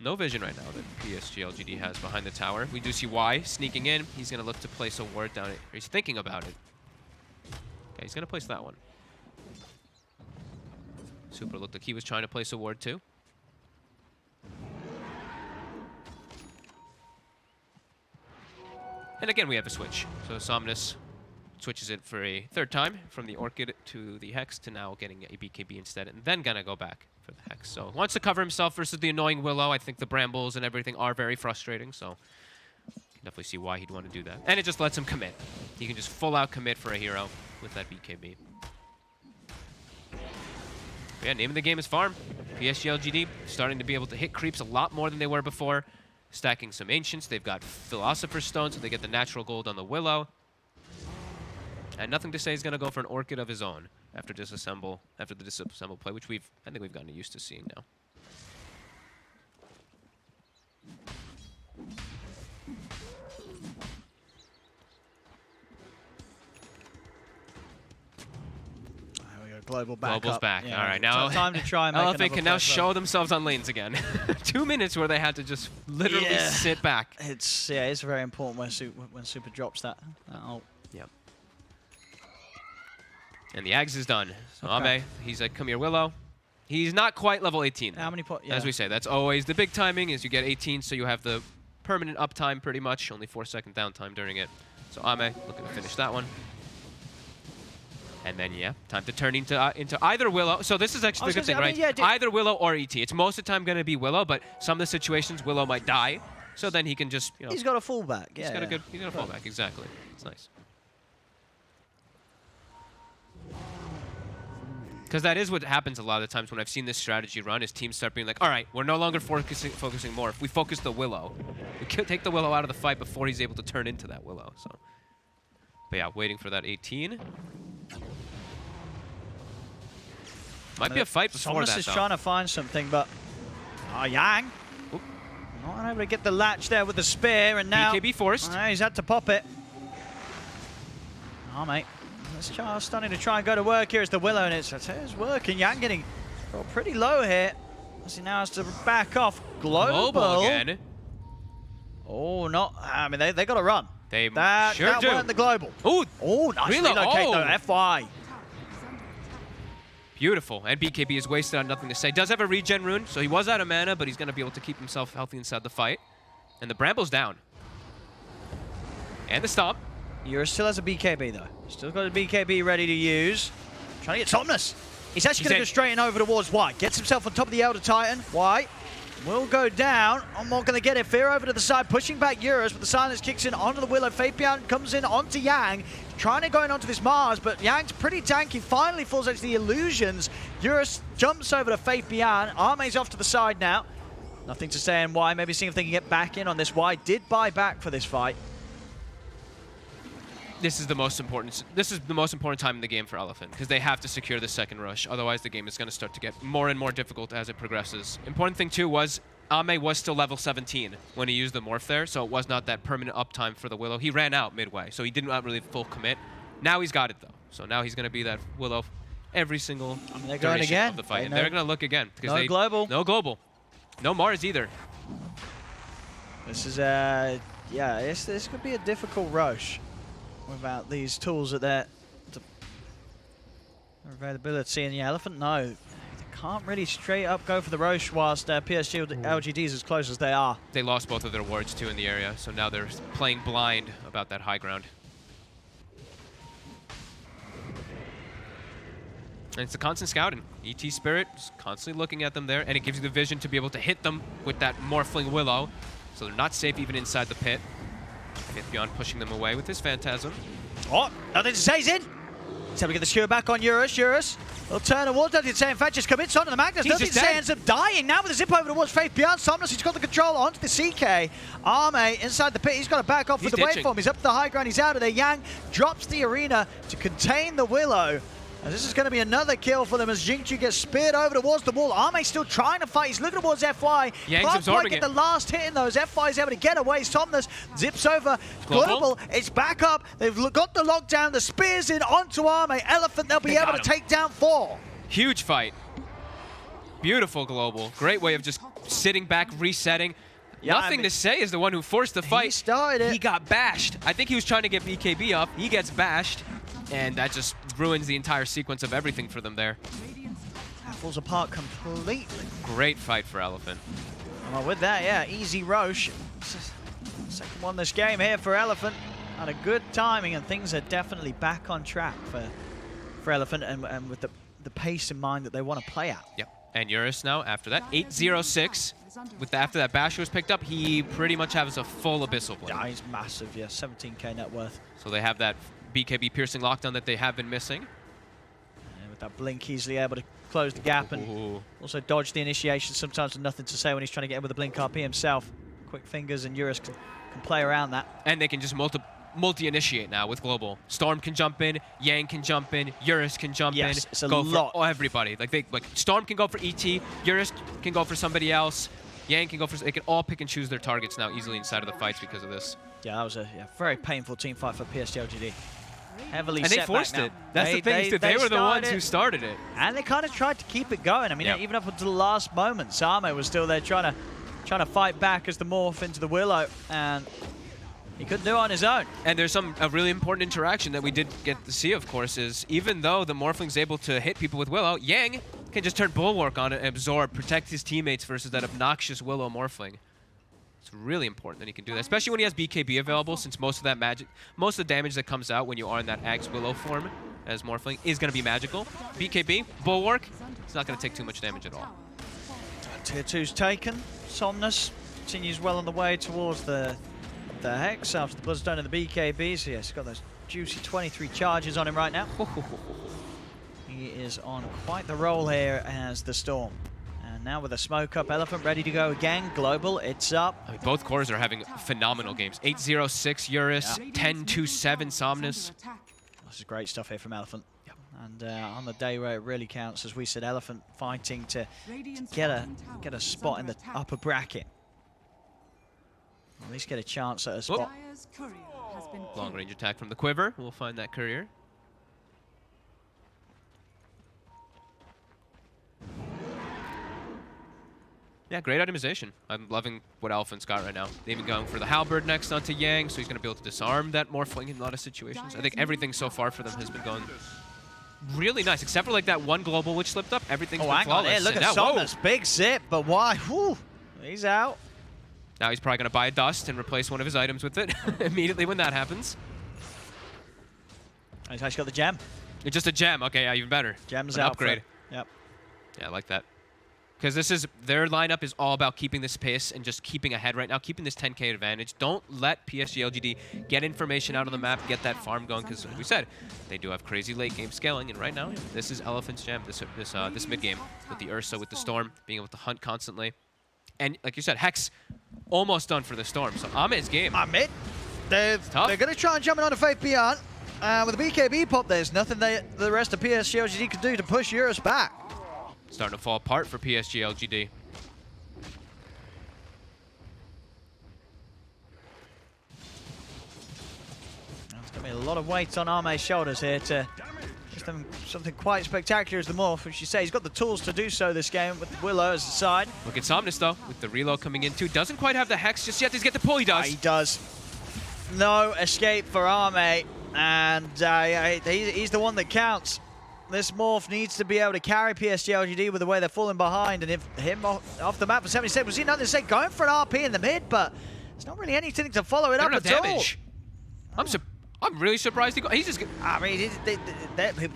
No vision right now that PSG.LGD has behind the tower. We do see Y sneaking in. He's going to look to place a ward down. He's thinking about it. Okay, he's going to place that one. Super looked like he was trying to place a ward too. And again, we have a switch. So Somnus switches it for a 3rd time from the Orchid to the Hex to now getting a BKB instead, and then gonna go back for the Hex. So wants to cover himself versus the annoying Willow. I think the Brambles and everything are very frustrating, so definitely see why he'd want to do that. And it just lets him commit. He can just full out commit for a hero with that BKB. But yeah, name of the game is farm. PSG.LGD starting to be able to hit creeps a lot more than they were before. Stacking some Ancients. They've got Philosopher's Stone, so they get the natural gold on the Willow. And Nothing to Say is going to go for an Orchid of his own after the disassemble play, which I think we've gotten used to seeing now. There we go, Global back Global's up. back. Yeah, all right, now time to try and make Elephant can now another show themselves on lanes again. 2 minutes where they had to just literally sit back. It's very important when Super drops that ult. Yep. And the Ags is done. So Okay. Ame, he's like, come here, Willow. He's not quite level 18. How many points? As we say, that's always the big timing is you get 18, so you have the permanent uptime pretty much, only 4-second downtime during it. So Ame looking to finish that one. And then, yeah, time to turn into either Willow. So this is actually the good thing, right? Either Willow or ET. It's most of the time going to be Willow, but some of the situations Willow might die. So then he can just, you know. He's got a fallback. He's got a fallback, exactly. It's nice. Because that is what happens a lot of the times when I've seen this strategy run, is teams start being like, all right, we're no longer focusing more. If we focus the Willow, we can take the Willow out of the fight before he's able to turn into that Willow. So, but yeah, waiting for that 18. Might be a fight before that, is trying to find something, but Yang not able to get the latch there with the spear, and now BKB forced. He's had to pop it. Oh, mate. This child's starting to try and go to work here as the Willow, and it's working. Yang getting pretty low here as he now has to back off. Global again. Oh, not. I mean, they got to run. They sure do. Weren't the Global. Oh, nice relocate though. FY. Beautiful. And BKB is wasted on Nothing to Say. Does have a regen rune, so he was out of mana, but he's going to be able to keep himself healthy inside the fight. And the Bramble's down. And the stomp. Eurus still has a BKB though. Still got a BKB ready to use. Trying to get Somnus. He's actually going to go straight in over towards Y. Gets himself on top of the Elder Titan. Y will go down. I'm not going to get it. Fear over to the side, pushing back Eurus, but the silence kicks in onto the Willow. Fabian comes in onto Yang. Trying to go in onto this Mars, but Yang's pretty tanky. Finally falls into the illusions. Eurus jumps over to Fabian. Arme's off to the side now. Nothing to say on Y. Maybe seeing if they can get back in on this. Y did buy back for this fight. This is the most important. This is the most important time in the game for Elephant, because they have to secure the second rush. Otherwise, the game is going to start to get more and more difficult as it progresses. Important thing too was Ame was still level 17 when he used the morph there, so it was not that permanent uptime for the Willow. He ran out midway, so he didn't really full commit. Now he's got it, though. So now he's going to be that Willow every single they're going again. of the fight. And they're going to look again. No global. No global. No Mars either. This is, yeah, this could be a difficult rush without these tools at their availability. And yeah, Elephant, no. They can't really straight up go for the Roche whilst PSG.LGD is as close as they are. They lost both of their wards, too, in the area, so now they're playing blind about that high ground. And it's a constant scouting. ET Spirit is constantly looking at them there, and it gives you the vision to be able to hit them with that Morphling Willow. So they're not safe even inside the pit. Beyond pushing them away with his Phantasm. Oh, nothing to say, he's in. He's able to get the skewer back on Eurus. Eurus will turn towards, nothing to say. In fact, just commits onto the Magnus. Nothing to say, ends up dying now with a zip over towards Faith Beyond. Somnus, he's got the control onto the CK. Arme inside the pit, he's got to back off with the waveform. He's up to the high ground, he's out of there. Yang drops the arena to contain the Willow. And this is going to be another kill for them as Jingchu gets speared over towards the wall. Arme's still trying to fight. He's looking towards FY. Yang's absorbing get the last hit in those. FY is able to get away. Somnus zips over. Global. It's back up. They've got the lockdown. The spears in onto Arme. Elephant, they'll be able to take down 4. Huge fight. Beautiful Global. Great way of just sitting back, resetting. Yeah, Nothing to say is the one who forced the fight. He started it. He got bashed. I think he was trying to get BKB up. He gets bashed. And that just ruins the entire sequence of everything for them there. That falls apart completely. Great fight for Elephant. Well, with that, yeah, easy Roche. Second one this game here for Elephant. Had a good timing, and things are definitely back on track for Elephant, and with the pace in mind that they want to play at. Yep. And Eurus now, after that, 8-0-6. After that bash was picked up, he pretty much has a full Abyssal Blade. Yeah, he's massive, yeah, 17k net worth. So they have that BKB piercing lockdown that they have been missing. And with that blink, easily able to close the gap and also dodge the initiation, sometimes with nothing to say when he's trying to get in with the blink RP himself. Quick fingers, and Eurus can play around that. And they can just multi-initiate now with Global. Storm can jump in, Yang can jump in, Eurus can jump in. It's a go lot. For everybody. Like Storm can go for ET, Eurus can go for somebody else, Yang can go for. They can all pick and choose their targets now easily inside of the fights because of this. Yeah, that was a very painful team fight for PSG.LGD. Heavily and they forced it. That's the thing. They were the ones who started it. And they kind of tried to keep it going. I mean, even up until the last moment, Same was still there trying to fight back as the morph into the Willow, and he couldn't do it on his own. And there's a really important interaction that we did get to see, of course, is even though the Morphling's able to hit people with Willow, Yang can just turn Bulwark on it and absorb, protect his teammates versus that obnoxious Willow Morphling. It's really important that he can do that, especially when he has BKB available, since most of the damage that comes out when you are in that Axe Willow form as Morphling is going to be magical. BKB, Bulwark, it's not going to take too much damage at all. Tier 2's taken. Somnus continues well on the way towards the Hex after the Bloodstone and the BKB. So yes, he's got those juicy 23 charges on him right now. He is on quite the roll here as the Storm. And now with a smoke up, Elephant ready to go again. Global, it's up. I mean, both cores are having phenomenal games. 8-0-6 Eurus, 10-2-7 Somnus. This is great stuff here from Elephant. And on the day where it really counts, as we said, Elephant fighting to get a spot in the upper bracket. At least get a chance at a spot. Long range attack from the Quiver. We'll find that courier. Yeah, great itemization. I'm loving what Elephant's got right now. They've even going for the Halberd next onto Yang, so he's going to be able to disarm that Morphling in a lot of situations. I think everything so far for them has been going really nice, except for like that one global which slipped up. Everything's been flawless. Hey, look at Somnus, big zip, but why? Whew, he's out. Now he's probably going to buy a Dust and replace one of his items with it immediately when that happens. He's actually got the gem. It's just a gem. Okay, yeah, even better. Gem's an out upgrade. Yep. Yeah, I like that. Because their lineup is all about keeping this pace and just keeping ahead right now, keeping this 10k advantage. Don't let PSG.LGD get information out on the map, get that farm going, because like we said, they do have crazy late game scaling, and right now, this is Elephant's gem, this mid game, with the Ursa, with the Storm, being able to hunt constantly. And like you said, Hex almost done for the Storm, so Ahmed's game. Ahmed, they're going to try and jump in on a Faith Beyond. With the BKB pop, there's nothing the rest of PSG.LGD can do to push Eurus back. Starting to fall apart for PSG.LGD. lot of weight on Arme's shoulders here to give them something quite spectacular as the morph, which you say he's got the tools to do so this game with Willow as the side. Look at Somnus though, with the reload coming in too. Doesn't quite have the Hex just yet. Does he get the pull? He does. He does. No escape for Arme, and he's the one that counts. This morph needs to be able to carry PSG.LGD with the way they're falling behind, and if him off the map for 70 seconds, was he nothing to say, going for an RP in the mid, but there's not really anything to follow it up at damage. all. I'm really surprised he's just. I mean,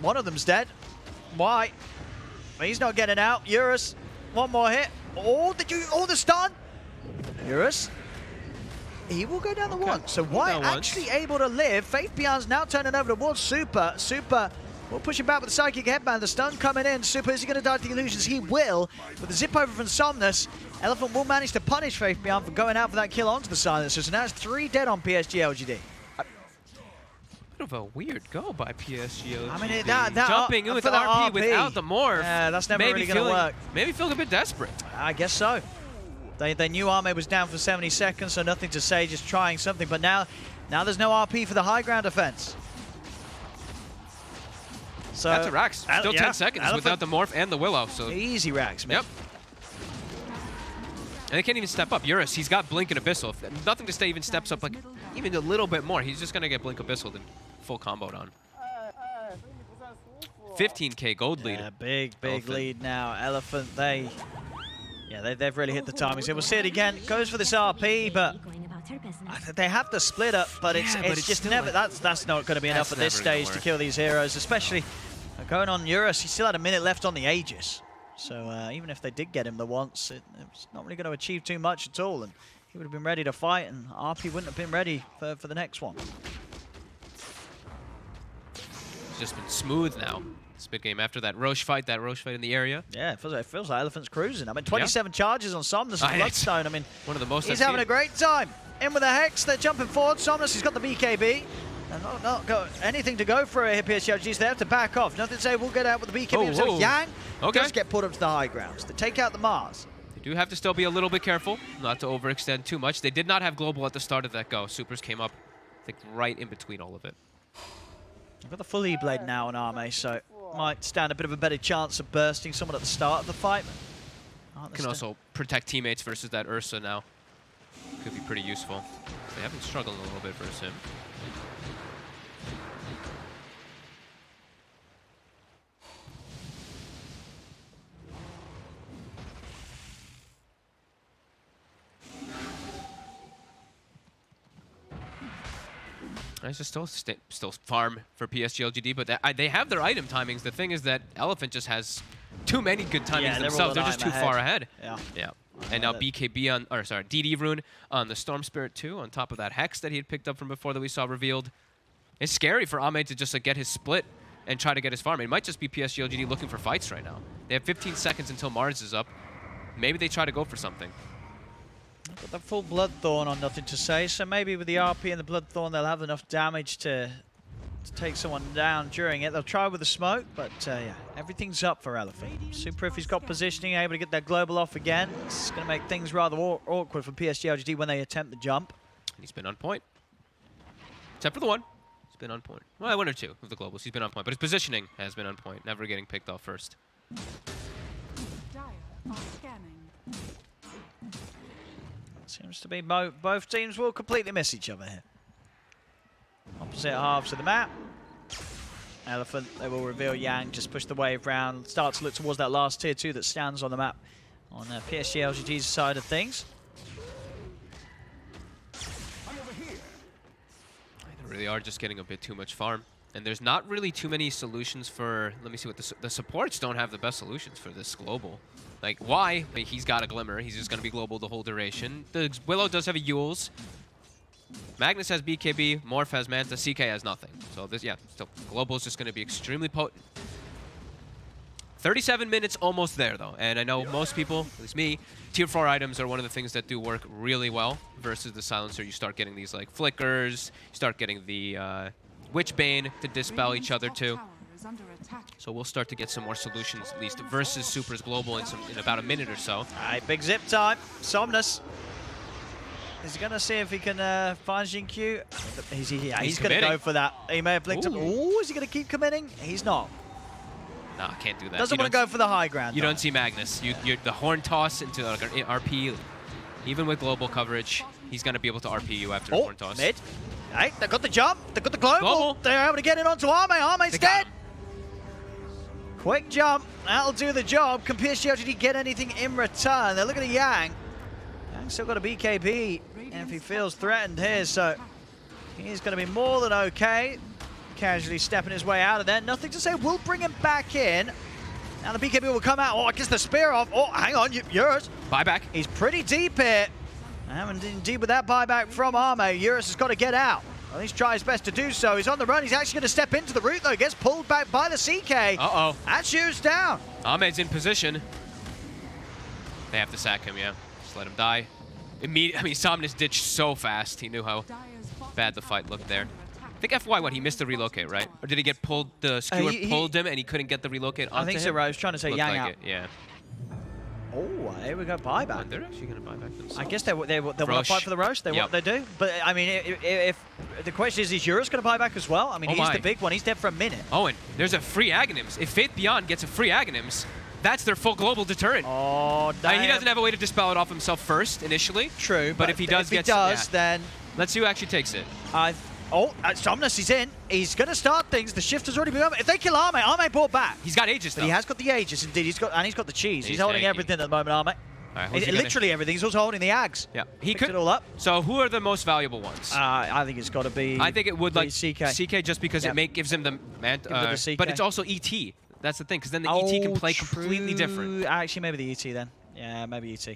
one of them's dead. Why? He's not getting out. Eurus, one more hit. Oh, the stun. Eurus, he will go down the one. So White actually able to live. Faith Beyond's now turning over towards Super. Super will push him back with the Psychic Headband. The stun coming in. Super, is he going to die to the illusions? He will. With the zip over from Somnus, Elephant will manage to punish Faith Beyond for going out for that kill onto the Silencer. So now it's 3 dead on PSG.LGD. Of a weird go by PSG.LGD. I mean, that jumping in with the RP without the morph. Yeah, that's never really going to work. Maybe feeling a bit desperate. I guess so. They knew Arme was down for 70 seconds, so nothing to say, just trying something. But now there's no RP for the high ground defense. So that's a Rax. Still 10 seconds without the morph and the Willow. So easy Rax, man. Yep. And they can't even step up. Eurus, he's got Blink and Abyssal. Nothing to stay even steps up like even a little bit more. He's just going to get Blink Abyssal and full comboed on. 15k gold lead. Yeah, big lead now. Elephant, they've really hit the timing. So we'll see it again. Goes for this RP, but they have the split up, but it's just never. That's not going to be enough at this stage to kill these heroes, especially going on Eurus. He still had a minute left on the Aegis. So even if they did get him the once, it's not really going to achieve too much at all, and he would have been ready to fight, and RP wouldn't have been ready for the next one. It's just been smooth now. This big game after that Roche fight in the area. Yeah, it feels like Elephant's cruising. I mean, 27 charges on Somnus and Bloodstone. I mean, one of the most. He's having a great time. In with a Hex, they're jumping forward. Somnus, he's got the BKB. And not got anything to go for a PSG, so they have to back off. Nothing to say, we'll get out with the BKB. So Yang does get put up to the high grounds. They take out the Mars. They do have to still be a little bit careful, not to overextend too much. They did not have Global at the start of that go. Supers came up, I think, right in between all of it. I've got the full E-Blade now on Arme, so might stand a bit of a better chance of bursting someone at the start of the fight. Can also protect teammates versus that Ursa now. Could be pretty useful. They have been struggling a little bit versus him. Nice to still farm for PSG.LGD, but they have their item timings. The thing is that Elephant just has too many good timings themselves. They're just too far ahead. Yeah. And now BKB on, or sorry, DD rune on the Storm Spirit 2, on top of that Hex that he had picked up from before that we saw revealed. It's scary for Ahmed to just get his split and try to get his farm. It might just be PSG.LGD looking for fights right now. They have 15 seconds until Mars is up. Maybe they try to go for something. Got the full Bloodthorn on nothing to say, so maybe with the RP and the Bloodthorn they'll have enough damage to take someone down during it. They'll try with the smoke, but yeah, everything's up for Elephant. Super, if he's got positioning, able to get that global off again, it's going to make things rather awkward for PSG.LGD when they attempt the jump. He's been on point. Except for the one. He's been on point. Well, one or two of the globals. He's been on point, but his positioning has been on point, never getting picked off first. Dire are scanning. Seems to be both teams will completely miss each other here. Opposite halves of the map. Elephant, they will reveal Yang, just push the wave round, start to look towards that last tier 2 that stands on the map on PSG.LGD's side of things. They really are just getting a bit too much farm. And there's not really too many solutions for, let me see what the supports don't have the best solutions for this global. Like, why? I mean, he's got a Glimmer. He's just going to be global the whole duration. The Willow does have a Yules. Magnus has BKB. Morph has Manta. CK has nothing. So, this, yeah, still, global is just going to be extremely potent. 37 minutes almost there, though. And I know most people, at least me, tier 4 items are one of the things that do work really well versus the Silencer. You start getting these, like, flickers. You start getting the Witchbane to dispel each other, too. So we'll start to get some more solutions, at least versus Super's global in about a minute or so. All right, big zip time. Somnus. He's going to see if he can find Jinkyu. He's going to committing. go for that. He may have blinked him. Ooh, is he going to keep committing? He's not. No, can't do that. Doesn't want to go for the high ground. You don't see Magnus. You the horn toss into like an RP. Even with global coverage, he's going to be able to RP you after the horn toss. Mid. Hey, they got the jump. They got the global. They're able to get it onto Arme. Arme's dead. Quick jump. That'll do the job. Can PSG.LGD get anything in return? They're looking at Yang. Yang's still got a BKB. And if he feels threatened here, so he's going to be more than okay. Casually stepping his way out of there. Nothing to say. We'll bring him back in. Now the BKB will come out. Oh, I guess the spear off. Oh, hang on. Eurus. Buyback. He's pretty deep here. And indeed with that buyback from Arme, Eurus has got to get out. At least try his best to do so. He's on the run. He's actually going to step into the route, though. Gets pulled back by the CK. Uh-oh. That shoots down. Ahmed's in position. They have to sack him, yeah. Just let him die. I mean, Somnus ditched so fast. He knew how bad the fight looked there. I think FY, he missed the relocate, right? Or did he get pulled, the skewer pulled him and he couldn't get the relocate onto him? I think so, right. I was trying to say Yang out. Yeah. Oh, here we go, buyback. They're actually going to buy back themselves. I guess they want to fight for the roast. What they do. But, I mean, if the question is Eurus going to buy back as well? I mean, he's the big one. He's dead for a minute. Oh, and there's a free Aghanims. If Faith Beyond gets a free Aghanims, that's their full global deterrent. Oh, damn. He doesn't have a way to dispel it off himself first, initially. True. But if he does, then... Let's see who actually takes it. Somnus is in. He's going to start things. The shift has already been over. If they kill Arme brought back. He's got Aegis, though. But he has got the Aegis, indeed. He's got the cheese. He's holding everything at the moment, Arme. Right, literally everything. He's also holding the Ags. Yeah, he could it all up. So who are the most valuable ones? I think it's got to be. I think it would like CK just because it gives him the but it's also ET. That's the thing, because then the ET can play completely different. Actually, maybe the ET then. Yeah, maybe ET.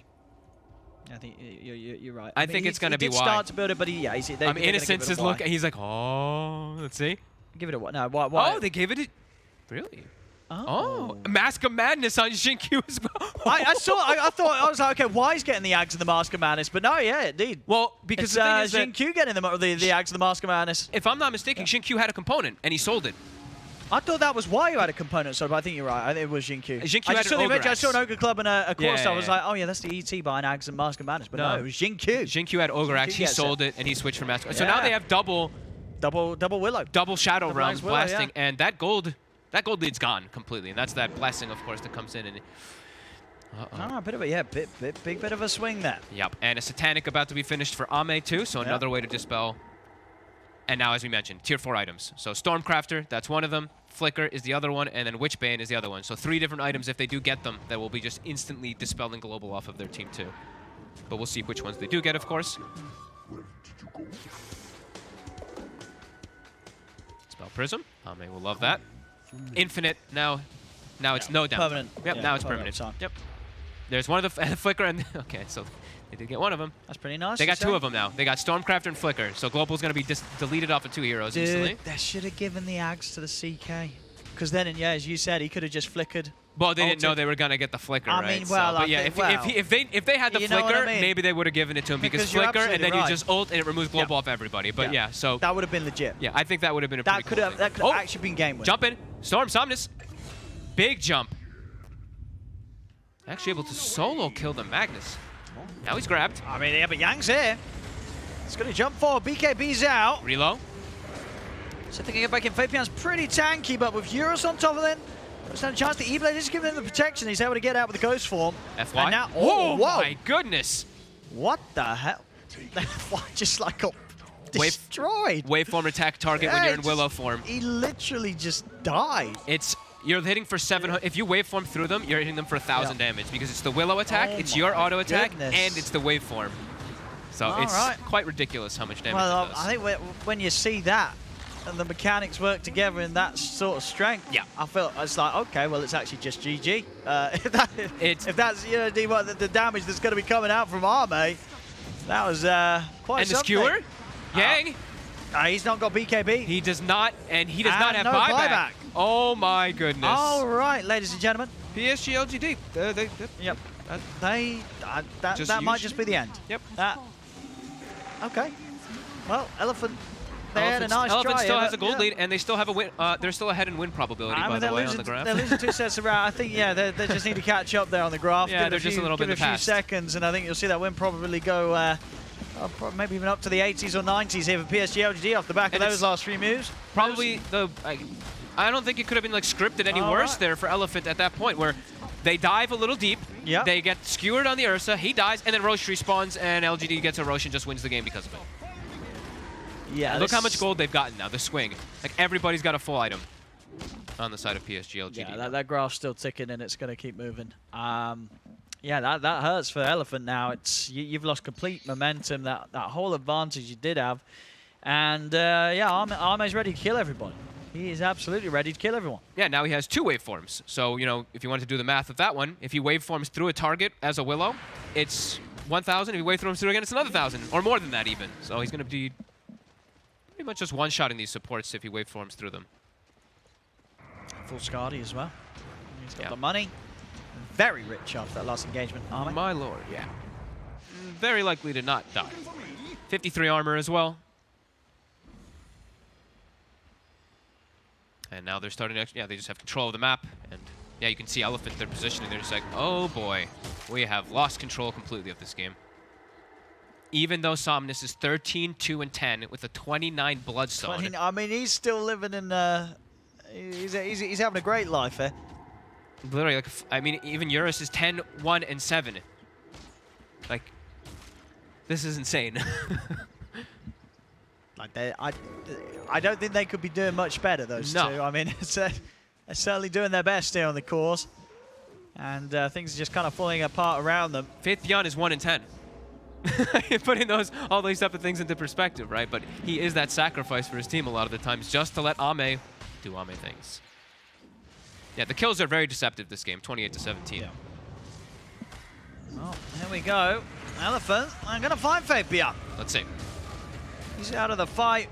I think you're right. I think it's going to be why. He did start to build it, but Innocence is look. He's like, oh, let's see. Give it a what? No, why? Oh, they gave it a. Really? Oh, Mask of Madness on Jinkyu as well. I thought I was like, okay, why is getting the Ags and the Mask of Madness? But no, yeah, indeed. Well, because it's Jinkyu getting the Ags and the Mask of Madness. If I'm not mistaken, Jinkyu had a component and he sold it. I thought that was why you had a component sold, but I think you're right. I think it was Jinkyu. I saw an Ogre Club and a Core Star. I was like, oh yeah, that's the ET buying Ags and Mask of Madness. But no, it was Jinkyu. Jinkyu had Ogre Axe. He sold it and he switched for Mask. So now they have double Willow. Double Shadow Realms blasting, and that gold lead's gone completely, and that's that blessing, of course, that comes in. And a bit of a big bit of a swing there. Yep, and a Satanic about to be finished for Ame too, so another way to dispel. And now, as we mentioned, tier 4 items. So Stormcrafter, that's one of them. Flicker is the other one, and then Witchbane is the other one. So 3 different items, if they do get them, that will be just instantly dispelling global off of their team too. But we'll see which ones they do get, of course. Spell Prism. Ame will love that. Infinite now it's no damage. Permanent. Yep, now it's permanent. Yep. There's one of the Flicker and okay, so they did get one of them. That's pretty nice. They got 2 of them now. They got Stormcrafter and Flicker. So Global's going to be deleted off of 2 heroes instantly. They should have given the Ags to the CK. Because then, as you said, he could have just flickered. Well, they didn't know they were going to get the Flicker, right? I mean, well, but yeah, if they had the Flicker, maybe they would have given it to him because Flicker, and then you just ult and it removes global off everybody. But yeah, so that would have been legit. Yeah, I think that would have been a pretty cool thing. That could have actually been game winning. Jump in, Storm Somnus, big jump. Actually able to solo kill the Magnus. Now he's grabbed. I mean, yeah, but Yang's here. He's going to jump forward. BKB's out. Reload. So thinking get back in. Fabian's pretty tanky, but with Eurus on top of them, there's no chance. The E-Blade is giving him the protection. He's able to get out with the Ghost form. FY. And now, whoa, my goodness. What the hell? FY just like got destroyed. Waveform attack target when you're in Willow form. He literally just died. You're hitting for 700. If you waveform through them, you're hitting them for 1,000 damage because it's the Willow attack, it's your auto attack, and it's the waveform. So it's quite ridiculous how much damage it does. I think when you see that and the mechanics work together in that sort of strength, I feel it's like, okay, well, it's actually just GG. If that's the damage that's going to be coming out from Arme, that was quite and something. And the skewer, Yang. He's not got BKB. He does not, and he does not have buyback. Oh my goodness. All right, ladies and gentlemen. PSG.LGD. Yep. That might just be the end. Yep. Okay. Well, Elephant. They had a nice Elephant try still has a gold lead, and they still have a win. They're still ahead in win probability, by the way, on the graph. They're losing 2 sets around. I think, they just need to catch up there on the graph. Yeah, they're just a little bit in the past. Give it a few seconds, and I think you'll see that win probably go maybe even up to the 80s or 90s here for PSG.LGD off the back of those last 3 moves. Probably I don't think it could have been like scripted any worse there for Elephant at that point, where they dive a little deep, they get skewered on the Ursa, he dies, and then Roche respawns, and LGD gets a Roche and just wins the game because of it. Yeah, look how much gold they've gotten now, the swing. Like, everybody's got a full item on the side of PSG.LGD. Yeah, that graph's still ticking, and it's going to keep moving. Yeah, that hurts for Elephant now. It's you've lost complete momentum, that whole advantage you did have. And, yeah, Arme's ready to kill everybody. He is absolutely ready to kill everyone. Yeah, now he has 2 waveforms. So, you know, if you wanted to do the math of that one, if he waveforms through a target as a Willow, it's 1,000. If he waveforms through again, it's another 1,000, or more than that even. So he's going to be pretty much just one-shotting these supports if he waveforms through them. Full Scardy as well. He's got the money. Very rich after that last engagement, Arme. My lord, yeah. Very likely to not die. 53 armor as well. And now they're starting to, yeah, they just have control of the map. And yeah, you can see Elephant, they're positioning. They're just like, oh boy, we have lost control completely of this game. Even though Somnus is 13, 2, and 10 with a 29 Bloodstone. I mean, he's still living in, he's having a great life here. Literally, like, I mean, even Eurus is 10, 1, and 7. Like, this is insane. Like I don't think they could be doing much better, those two. I mean, they're certainly doing their best here on the course. And things are just kind of falling apart around them. Faith Beyond is 1 and 10. Putting all these type of things into perspective, right? But he is that sacrifice for his team a lot of the times just to let Arme do Arme things. Yeah, the kills are very deceptive this game, 28-17. Yeah. Well, here we go. Elephant, I'm going to find Faith Beyond. Let's see. He's out of the fight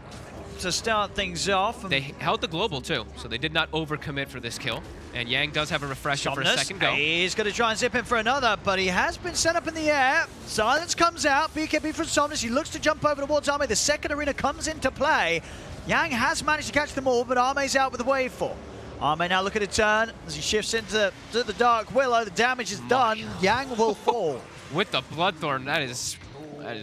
to start things off. They held the global too, so they did not overcommit for this kill. And Yang does have a refresher for a second go. He's going to try and zip in for another, but he has been set up in the air. Silence comes out. BKB from Somnus. He looks to jump over towards Arme. The second arena comes into play. Yang has managed to catch them all, but Arme's out with the waveform. Arme now looking to turn as he shifts into the Dark Willow. The damage is done. Yang will fall. With the Bloodthorn, that is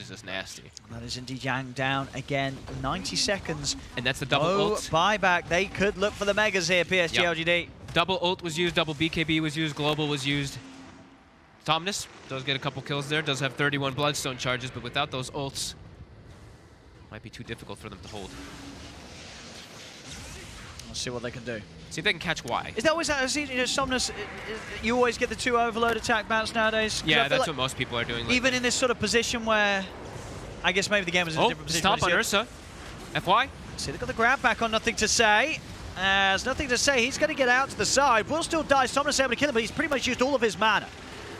just nasty. That is indeed Yang down again. 90 seconds. And that's the double ult. Buyback. They could look for the megas here, PSG.LGD. Yep. Double ult was used, double BKB was used, global was used. Somnus does get a couple kills there, does have 31 Bloodstone charges, but without those ults, might be too difficult for them to hold. Let's see what they can do. See if they can catch Y. Is that always that? You know, Somnus, you always get the 2 overload attack bounce nowadays? Yeah, that's what most people are doing. Lately. Even in this sort of position where, I guess maybe the game was in a different position. Stomp on Ursa. FY. See, they've got the grab back on, nothing to say. There's nothing to say. He's going to get out to the side. Will still die. Somnus able to kill him, but he's pretty much used all of his mana.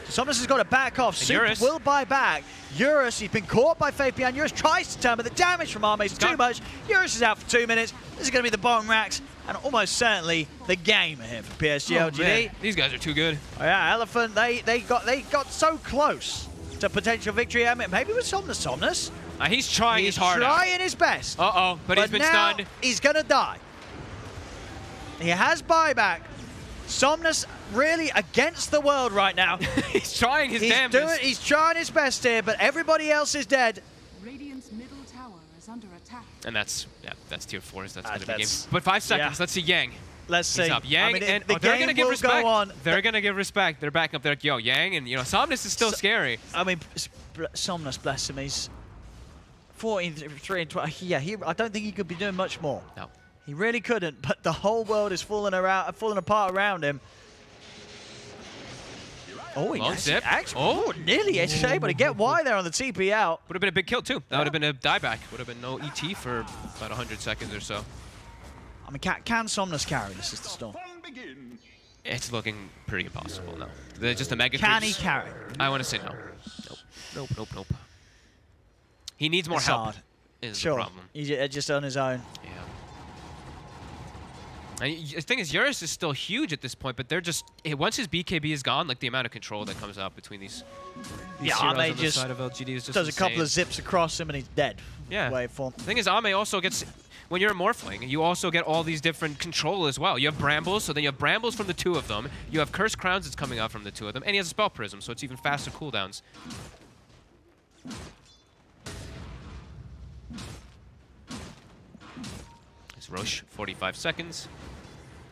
So Somnus has got to back off. Super will buy back. Eurus, he's been caught by Faith Beyond. Eurus tries to turn, but the damage from Arme is too much. Eurus is out for 2 minutes. This is going to be the bottom racks, and almost certainly the game here for PSG.LGD. These guys are too good. Oh, yeah, Elephant, they got so close to potential victory. I mean, maybe with Somnus. He's trying his hardest. He's trying his best. But he's been now stunned. He's going to die. He has buyback. Somnus really against the world right now. He's trying his damnedest. He's trying his best here, but everybody else is dead. Radiant's middle tower is under attack. And that's tier 4s. That's going to be game. But 5 seconds. Yeah. Let's see Yang. Let's see. Yang, I mean, and they're going to give respect. Go on. They're going to give respect. They're back up there like, yo, Yang, and Somnus is still scary. I mean, Somnus, bless him, he's 14, 3, and 12. Yeah, I don't think he could be doing much more. No. He really couldn't, but the whole world is falling apart around him. Oh, he actually nearly able to get Y there on the TP out. Would have been a big kill, too. That would have been a dieback. Would have been no ET for about 100 seconds or so. I mean, can Somnus carry this is the storm? It's looking pretty impossible, no. They're just a mega Can he carry? I want to say no. Nope. He needs more help. Is the problem. He's just on his own. Yeah. And the thing is, Eurus is still huge at this point, but they're just once his BKB is gone, like the amount of control that comes out between these heroes on the side of LGD is just does insane. A couple of zips across him and he's dead. Yeah. Waveform. The thing is, Arme also gets, when you're morphling, you also get all these different control as well. You have Brambles, so then you have Brambles from the 2 of them. You have Cursed Crowns that's coming out from the 2 of them, and he has a Spell Prism, so it's even faster cooldowns. Roche, 45 seconds.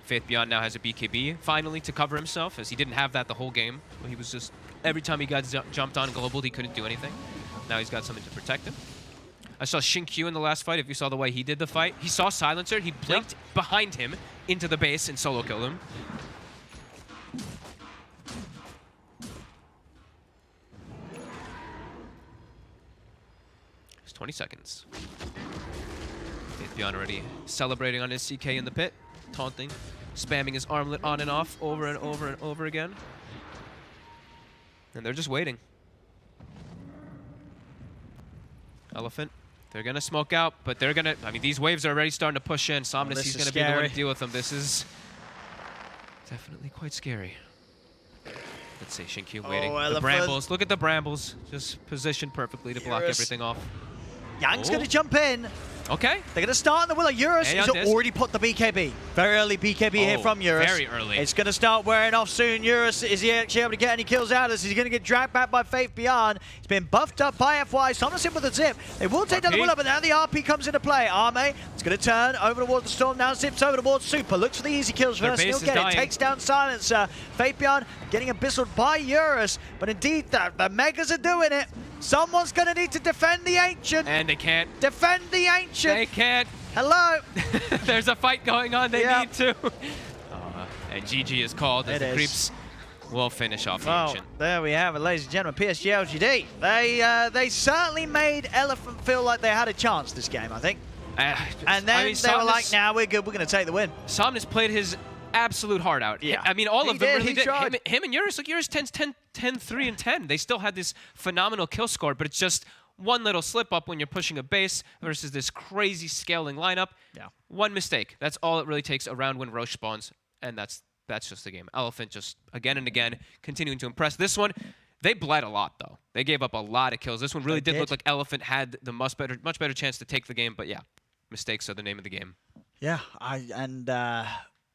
Faith_Beyond now has a BKB, finally, to cover himself, as he didn't have that the whole game. He was just, every time he got jumped on global, he couldn't do anything. Now he's got something to protect him. I saw Xinkyu in the last fight, if you saw the way he did the fight. He saw Silencer, he blinked behind him into the base and solo killed him. It's 20 seconds. Faith_Beyond already celebrating on his CK in the pit, taunting, spamming his armlet on and off over and over and over again. And they're just waiting. Elephant, they're going to smoke out, but they're going to, I mean, these waves are already starting to push in. Somnus, he's going to be the one to deal with them. This is definitely quite scary. Let's see, Xinkyu waiting. The brambles, look at the brambles. Just positioned perfectly to block everything off. Yang's going to jump in. Okay. They're going to start on the Willow. Eurus has already put the BKB. Very early BKB here from Eurus. Very early. It's going to start wearing off soon. Eurus, is he actually able to get any kills out of this? He's going to get dragged back by Faith_Beyond. He's been buffed up by FY. Somnus in with a zip. They will take down the Willow, but now the RP comes into play. Arme is going to turn over towards the Storm. Now zips over towards Super. Looks for the easy kills first. He'll get it. Takes down Silencer. Faith_Beyond getting abyssaled by Eurus. But indeed, the Megas are doing it. Someone's going to need to defend the Ancient. And they can't. Defend the Ancient. They can't. Hello. There's a fight going on. They need to. And GG is called as the creeps will finish off the Ancient. There we have it, ladies and gentlemen. PSG.LGD. They certainly made Elephant feel like they had a chance this game, I think. And then they were like, nah, we're good. We're going to take the win. Somnus played his absolute heart out. Yeah. I mean, all of them really did. Him and Eurus, like Eurus 10, 3, and 10. They still had this phenomenal kill score, but it's just one little slip up when you're pushing a base versus this crazy scaling lineup. Yeah. One mistake. That's all it really takes around when Roche spawns, and that's just the game. Elephant just again and again continuing to impress. This one, they bled a lot though. They gave up a lot of kills. This one really did look like Elephant had the much better chance to take the game, but yeah, mistakes are the name of the game. Yeah, I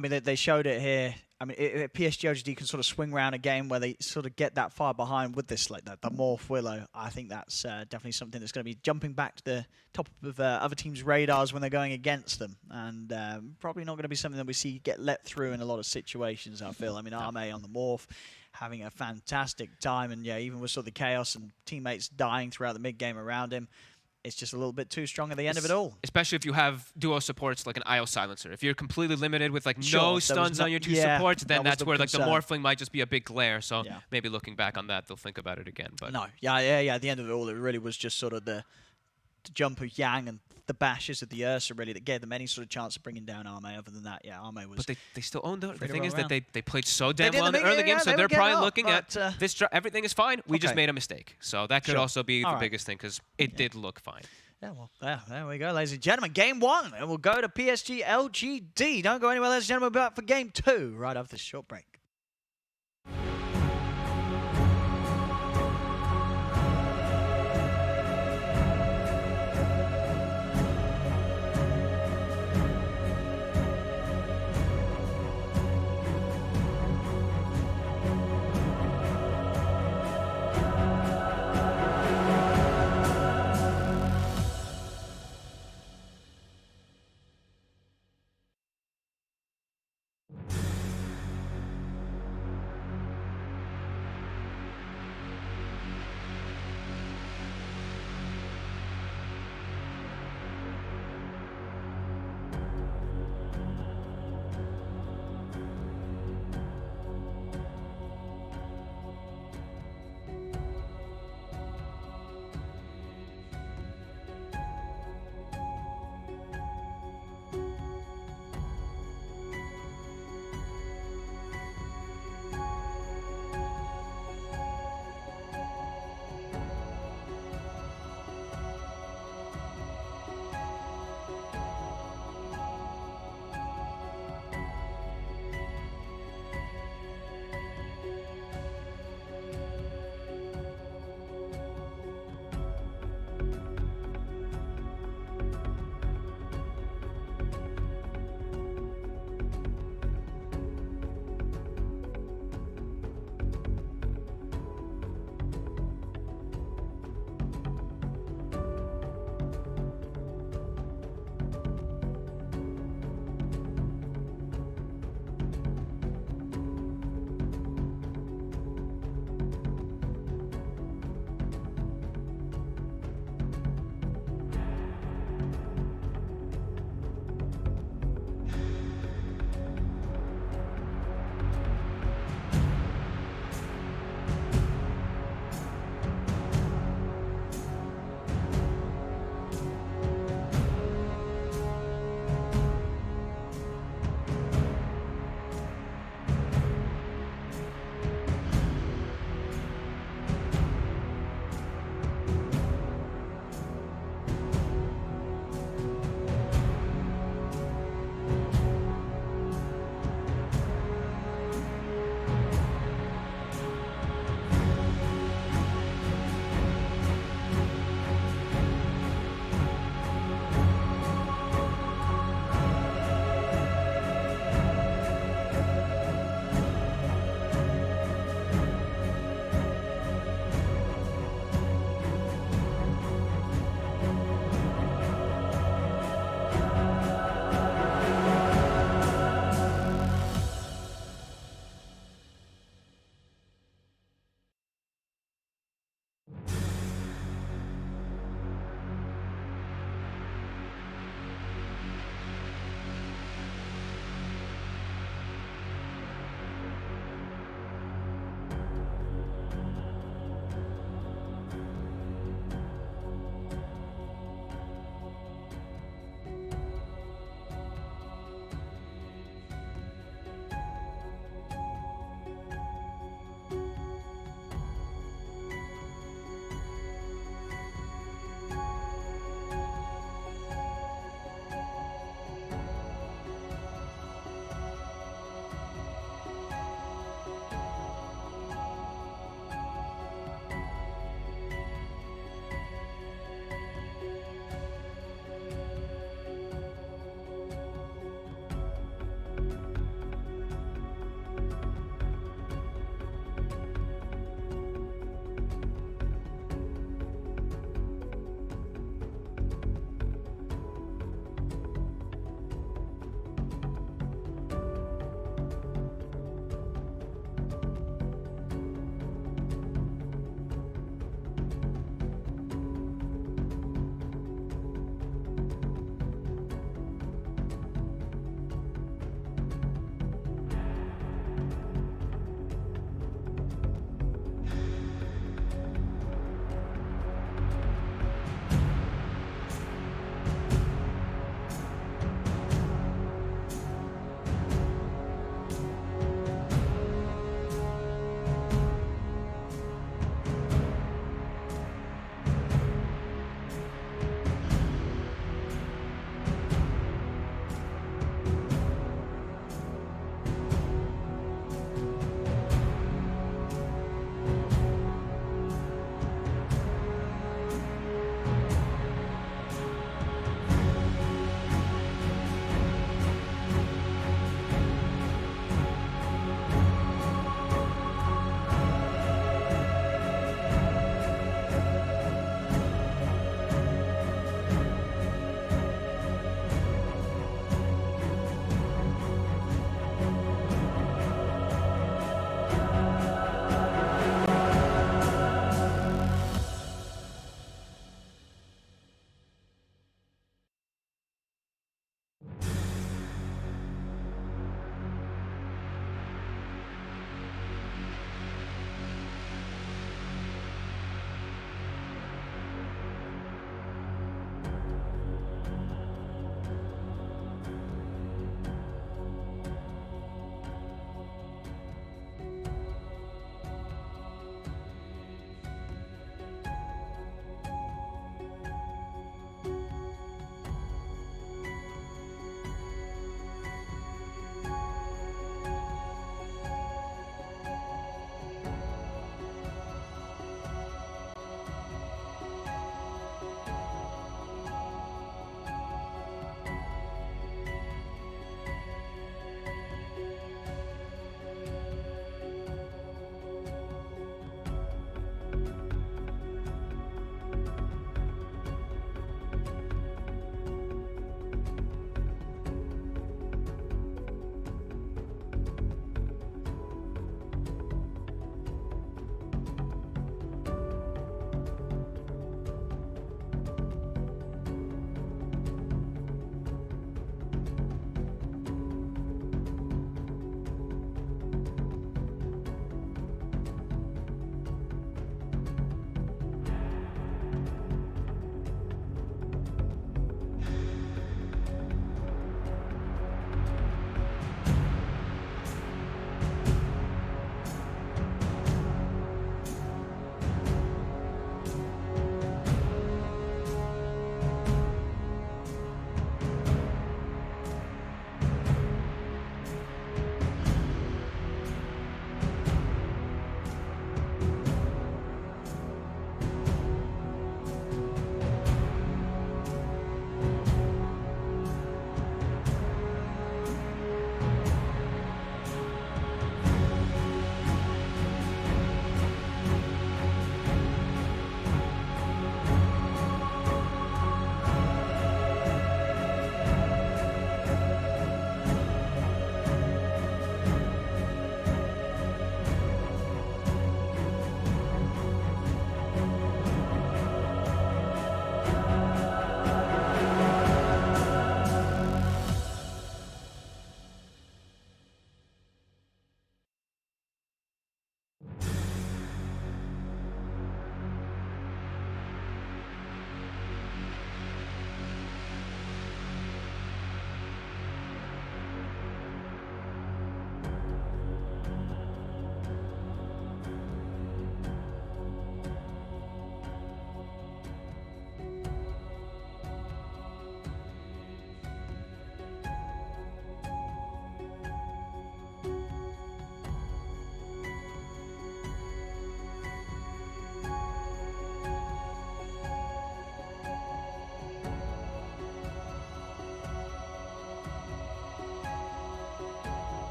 mean, they showed it here. I mean, PSG.LGD can sort of swing around a game where they sort of get that far behind with this, like the Morph Willow. I think that's definitely something that's going to be jumping back to the top of other teams' radars when they're going against them. And probably not going to be something that we see get let through in a lot of situations, I feel. I mean, Arme on the Morph having a fantastic time. And yeah, even with sort of the chaos and teammates dying throughout the mid-game around him, it's just a little bit too strong at the end of it all. Especially if you have duo supports like an IO Silencer. If you're completely limited with like no stuns on your two supports, then that's where like the Morphling might just be a big glare. So maybe looking back on that, they'll think about it again. But no, at the end of it all, it really was just sort of the jump of Yang and the bashes of the Ursa really that gave them any sort of chance of bringing down Arme. Other than that, yeah, Arme was. But they still owned it. The thing is that they played so damn well in the early game, so they're probably looking at this. Everything is fine. We just made a mistake. So that could also be the biggest thing because it did look fine. Yeah, well, there we go, ladies and gentlemen. Game 1, and we'll go to PSG.LGD. Don't go anywhere, ladies and gentlemen. We'll be back for Game 2 right after this short break.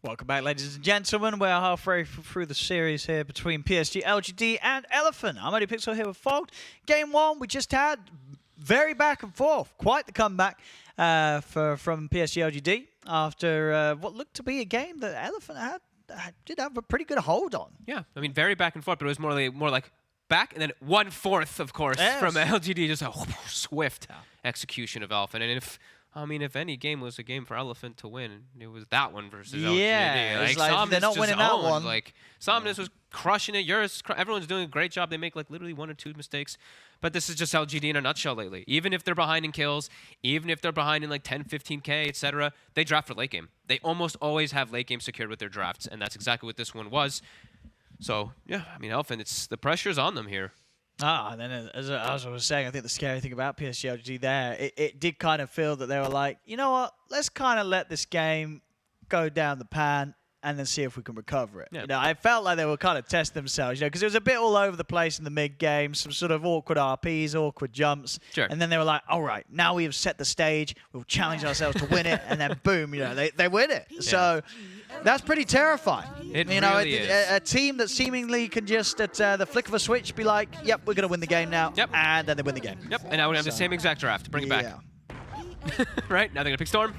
Welcome back, ladies and gentlemen. We're halfway through the series here between PSG.LGD and Elephant. I'm Only Pixel here with Fogged. Game 1 we just had, very back and forth. Quite the comeback from PSG.LGD after what looked to be a game that Elephant did have a pretty good hold on. Yeah, I mean, very back and forth, but it was more like back and then 1/4, of course, from LGD. Just a swift execution of Elephant. And if any game was a game for Elephant to win, it was that one versus LGD. Yeah, like they're not winning that one. Like, Somnus was crushing it. Everyone's doing a great job. They make like literally 1 or 2 mistakes. But this is just LGD in a nutshell lately. Even if they're behind in kills, even if they're behind in like 10, 15K, etc., they draft for late game. They almost always have late game secured with their drafts, and that's exactly what this one was. So, yeah, I mean, Elephant, the pressure's on them here. And then as I was saying, I think the scary thing about PSG.LGD there, it did kind of feel that they were like, you know what, let's kind of let this game go down the pan and then see if we can recover it. Yeah. I felt like they were kind of testing themselves, because it was a bit all over the place in the mid-game, some sort of awkward RPs, awkward jumps. Sure. And then they were like, all right, now we have set the stage, we'll challenge ourselves to win it, and then boom, they win it. Yeah. So that's pretty terrifying. It really is. A team that seemingly can just, at the flick of a switch, be like, yep, we're going to win the game now. Yep. And then they win the game. Yep, and now we have the same exact draft. Bring it back. Right? Now they're going to pick Storm.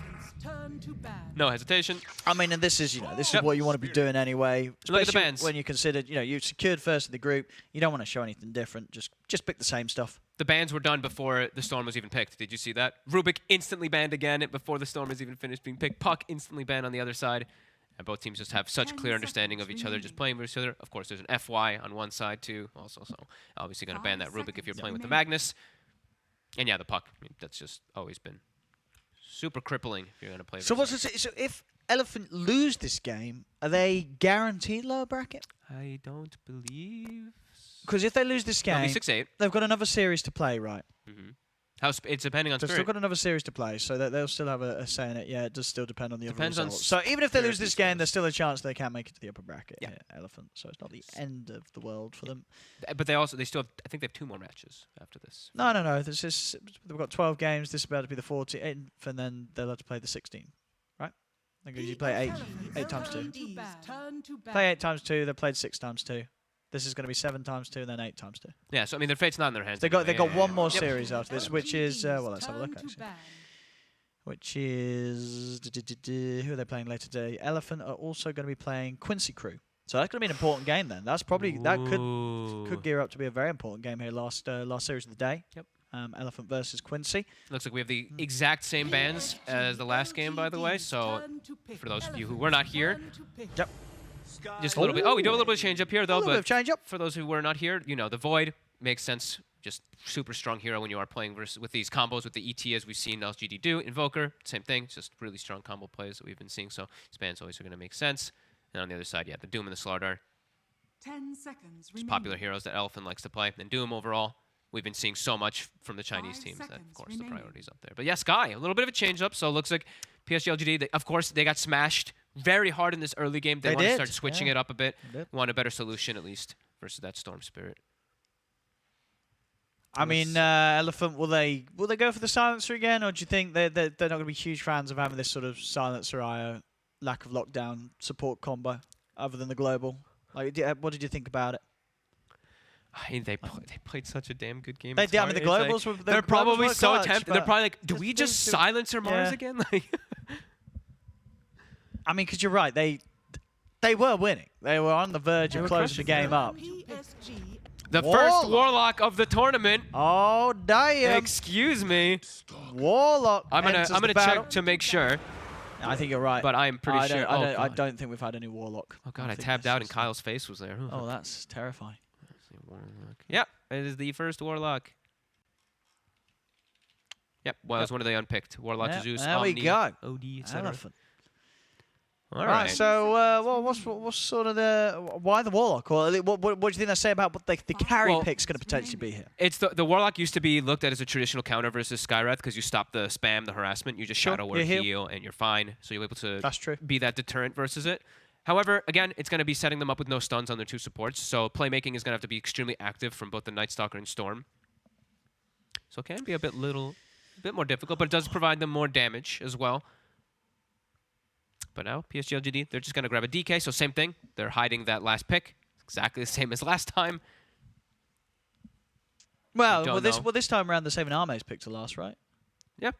No hesitation. I mean, and this is, this is what you want to be doing anyway. Look at the bans. When you consider, you've secured first in the group, you don't want to show anything different. Just pick the same stuff. The bans were done before the Storm was even picked. Did you see that? Rubik instantly banned again before the Storm was even finished being picked. Puck instantly banned on the other side. And both teams just have such clear understanding of each other, just playing with each other. Of course, there's an FY on one side too, also. So obviously going to ban that Rubik if you're playing with the Magnus. And yeah, the puck. I mean, that's just always been super crippling if you're going to play. So so if Elephant lose this game, are they guaranteed lower bracket? I don't believe. Because if they lose this game, it'll be 6-8. They've got another series to play, right? Mm-hmm. It's depending on They've Spirit. still got another series to play, so they'll still have a say in it. Yeah, it does still depend on the other results. So even if they lose this game, there's still a chance they can make it to the upper bracket. Yeah, Elephant. So it's not the end of the world for them. But they still have, I think they have 2 more matches after this. No. They've got 12 games. This is about to be the 14th, and then they'll have to play the 16. Right? They usually play 8 times 2. Play 8 times 2. They played 6 times 2. This is going to be 7 times 2 and then 8 times 2. Yeah, so I mean, their fate's not in their hands. They got one more series after this, which is let's have a look actually. Which is who are they playing later today? Elephant are also going to be playing Quincy Crew. So that's going to be an important game then. That's probably that could gear up to be a very important game here. Last series of the day. Yep. Elephant versus Quincy. Looks like we have the exact same bans as the last game, by the way. So for those of you who were not here, yep. Just a little bit. Oh, we do have a little bit of change up here, though. A little bit of change up. For those who were not here, the Void makes sense. Just super strong hero when you are playing with these combos with the ET, as we've seen LGD do. Invoker, same thing. Just really strong combo plays that we've been seeing. So spans always are going to make sense. And on the other side, yeah, the Doom and the Slardar. 10 seconds. Just popular heroes that Elephant likes to play. And Doom overall, we've been seeing so much from the Chinese teams that, of course, the priority's up there. But yeah, Sky, a little bit of a change up. So it looks like PSG.LGD, of course, they got smashed very hard in this early game. They want to start switching it up a bit. Want a better solution, at least, versus that Storm Spirit. I mean, Elephant, will they go for the Silencer again, or do you think they're not going to be huge fans of having this sort of Silencer IO, lack of lockdown support combo, other than the global? Like, what did you think about it? I mean, they played such a damn good game. The globals were. They're probably so tempted. They're probably like, do we just Silencer Mars again? Like. I mean, because you're right, they were winning. They were on the verge of closing the game up. The first Warlock of the tournament. Oh, damn. Excuse me. Warlock. I'm gonna check to make sure. I think you're right. But I am pretty sure. I don't think we've had any Warlock. Oh god, I tabbed out and Kyle's face was there. Oh, that's terrifying. Yeah, it is the first Warlock. Yep, well, it's one of the unpicked. Warlock, Zeus, there Omni, we go. OD, etc. Elephant. All right. So, what's sort of why the Warlock? Or what do you think they say about what the carry pick's going to potentially be here? It's the Warlock used to be looked at as a traditional counter versus Skywrath because you stop the spam, the harassment. You just shadow or heal, and you're fine. So you're able to be that deterrent versus it. However, again, it's going to be setting them up with no stuns on their 2 supports. So playmaking is going to have to be extremely active from both the Night Stalker and Storm. So it can be a bit more difficult, but it does provide them more damage as well. But now PSG.LGD, they're just going to grab a DK, so same thing. They're hiding that last pick. Exactly the same as last time. Well, this time around, the saving Arme's picked to last, right? Yep.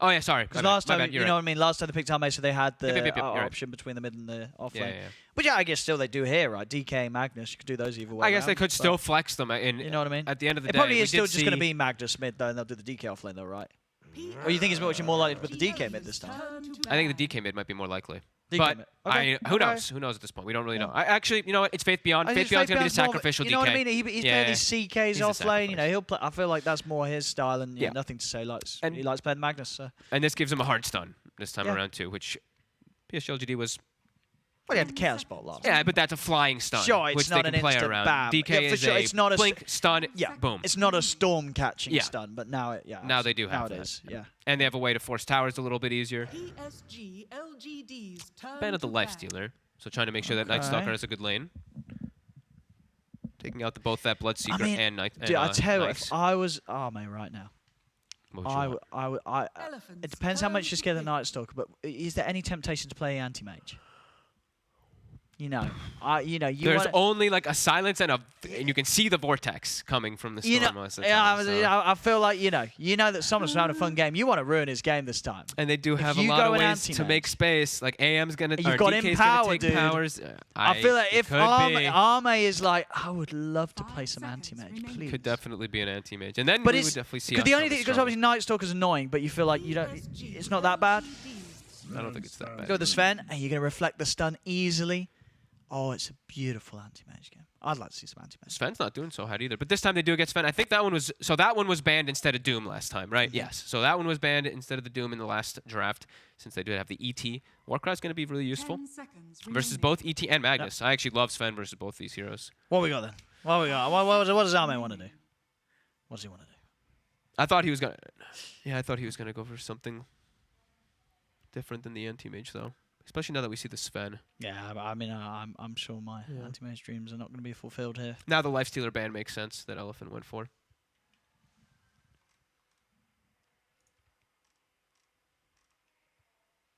Oh, yeah, sorry. Because last time, you know what I mean? Last time they picked Arme, so they had the option right. between the mid and the off Yeah, lane. yeah. Which I guess still they do here, right? DK, Magnus, you could do those either way. I guess they could still flex them. You know what I mean? At the end of the day, it probably is still just going to be Magnus mid, though, and they'll do the DK off lane, though, right? Or you think it's much more likely to put the DK mid this time? I think the DK mid might be more likely. DK but who knows? Who knows at this point? We don't really know. Actually, you know what? It's Faith Beyond. Faith Beyond's going to be the sacrificial DK. You know what I mean? He's playing these CKs off lane. You know, he'll play. I feel like that's more his style, and nothing to say. He likes playing Magnus. So. And this gives him a hard stun this time around too, which PSG.LGD was. Well, he had the chaos ball last. Yeah, but that's a flying stun, sure, it's which not they can an play instant around. bam. DK is sure. It's not a blink, stun, boom. It's not a storm catching stun, but now now they do have that. Yeah. And they have a way to force towers a little bit easier. PSG.LGD's turn Ban of the Lifestealer, so trying to make sure that Night Stalker has a good lane. Taking out both that Bloodseeker and Night. Dude, I tell you, if I was Arme right now, it depends how much you scare the Night Stalker, but is there any temptation to play anti-mage? You know, there's only like a silence and you can see the vortex coming from the storm most of the time. I feel like you know that someone's having a fun game. You want to ruin his game this time. And they do have a lot of ways to make space. Like AM's gonna, or DK's gonna take powers. I feel like if Arme is like, I would love to play some anti-mage, please. Could definitely be an anti-mage, and then we would definitely see. The only thing, because obviously Night Stalker's annoying, but you feel like it's not that bad. I don't think it's that bad. Go with the Sven, and you're gonna reflect the stun easily. Oh, it's a beautiful anti-mage game. I'd like to see some anti-mage. Sven's not doing so hot either, but this time they do get Sven. I think that one was banned instead of Doom last time, right? Yes. So that one was banned instead of the Doom in the last draft, since they did have the ET. Warcry's going to be really useful versus both ET and Magnus. I actually love Sven versus both these heroes. What we got then? What we got? What does Arme want to do? What does he want to do? I thought he was gonna. Yeah, I thought he was gonna go for something different than the anti-mage though. Especially now that we see the Sven. Yeah, I mean, I'm sure my anti-mage dreams are not going to be fulfilled here. Now the Lifestealer ban makes sense that Elephant went for.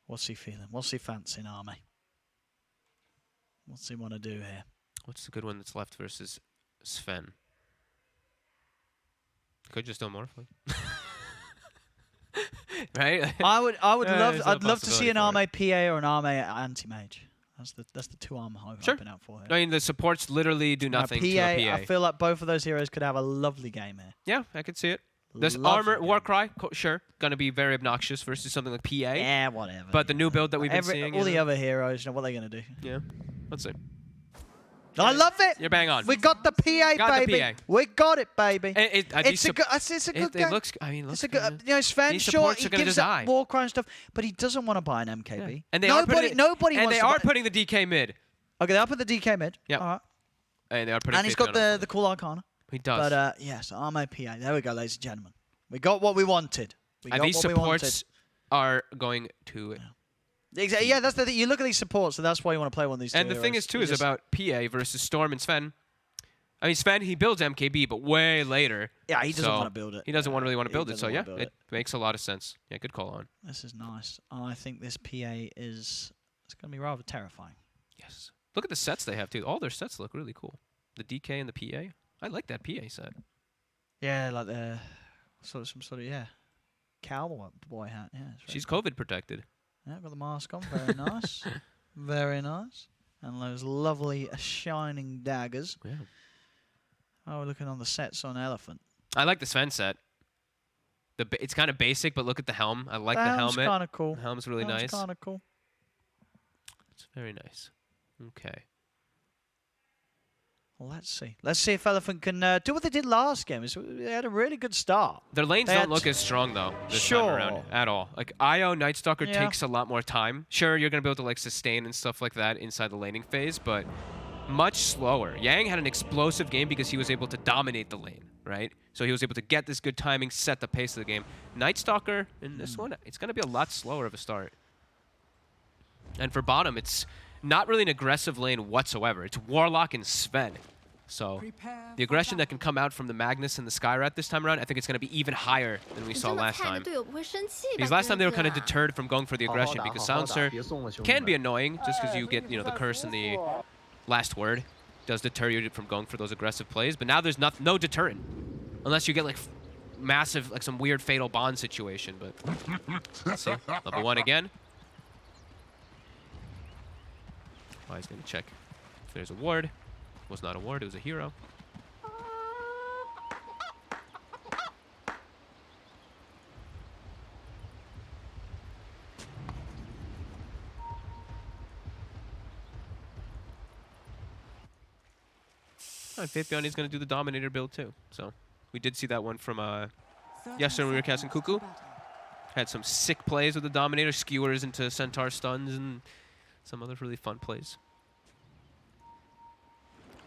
What's he feeling? What's he fancying, Arme? What's he want to do here? What's the good one that's left versus Sven? Could just Morphling. Right? I'd love to see an Arme PA or an Arme anti-mage. That's the two I'm hoping out for here. I mean, the supports literally do nothing to a PA. I feel like both of those heroes could have a lovely game here. Yeah, I could see it. This armor, Warcry, sure, gonna be very obnoxious versus something like PA. Yeah, whatever. But the new build that we've been seeing, all the other heroes, what are they gonna do? Yeah, let's see. I love it. You're bang on. We got the PA, baby. We got it, baby. It's a good game. It looks. I mean, it's a good. You know, Sven, sure, he gives up Warcry and stuff, but he doesn't want to buy an MKB. Yeah. And they are putting the DK mid. Okay, they are putting the DK mid. Yeah. All right. And they are putting. And he's got the cool Arcana. He does. But yes, Arme PA. There we go, ladies and gentlemen. We got what we wanted. And these supports are going to. Exactly. Yeah, that's the thing. You look at these supports, so that's why you want to play one of these. And the thing is, too, is about PA versus Storm and Sven. I mean, Sven, he builds MKB, but way later. Yeah, he doesn't want to build it. He doesn't really want to build it. So yeah, it makes a lot of sense. Yeah, good call on. This is nice. I think this PA it's going to be rather terrifying. Yes. Look at the sets they have too. All their sets look really cool. The DK and the PA. I like that PA set. Yeah, like the some sort of cowboy hat. Yeah, she's COVID protected. Yeah, got the mask on. Very nice. Very nice. And those lovely shining daggers. Yeah. Oh, we're looking on the sets on Elephant. I like the Sven set. It's kind of basic, but look at the helm. I like the helmet. The helm's kind of cool. The helm's really nice. It's kind of cool. It's very nice. Okay. Well, let's see. Let's see if Elephant can do what they did last game. They had a really good start. Their lanes don't look as strong, though, this time around at all. Like, IO Night Stalker takes a lot more time. Sure, you're going to be able to, like, sustain and stuff like that inside the laning phase, but much slower. Yang had an explosive game because he was able to dominate the lane, right? So he was able to get this good timing, set the pace of the game. Night Stalker, in this one, it's going to be a lot slower of a start. And for bottom, it's not really an aggressive lane whatsoever. It's Warlock and Sven. So the aggression that can come out from the Magnus and the Skyrat this time around, I think it's going to be even higher than we saw last time. Because last time they were kind of deterred from going for the aggression because Silencer can be annoying just because you get, you know, the curse and the last word does deter you from going for those aggressive plays. But now there's no deterrent unless you get like massive, like some weird fatal bond situation. But let's see. Level 1 again. Oh, he's going to check if there's a ward. Was not a ward, it was a hero. Faithbeyond is going to do the Dominator build too. So we did see that one from yesterday when we were casting Cuckoo. Had some sick plays with the Dominator, skewers into Centaur stuns, and some other really fun plays.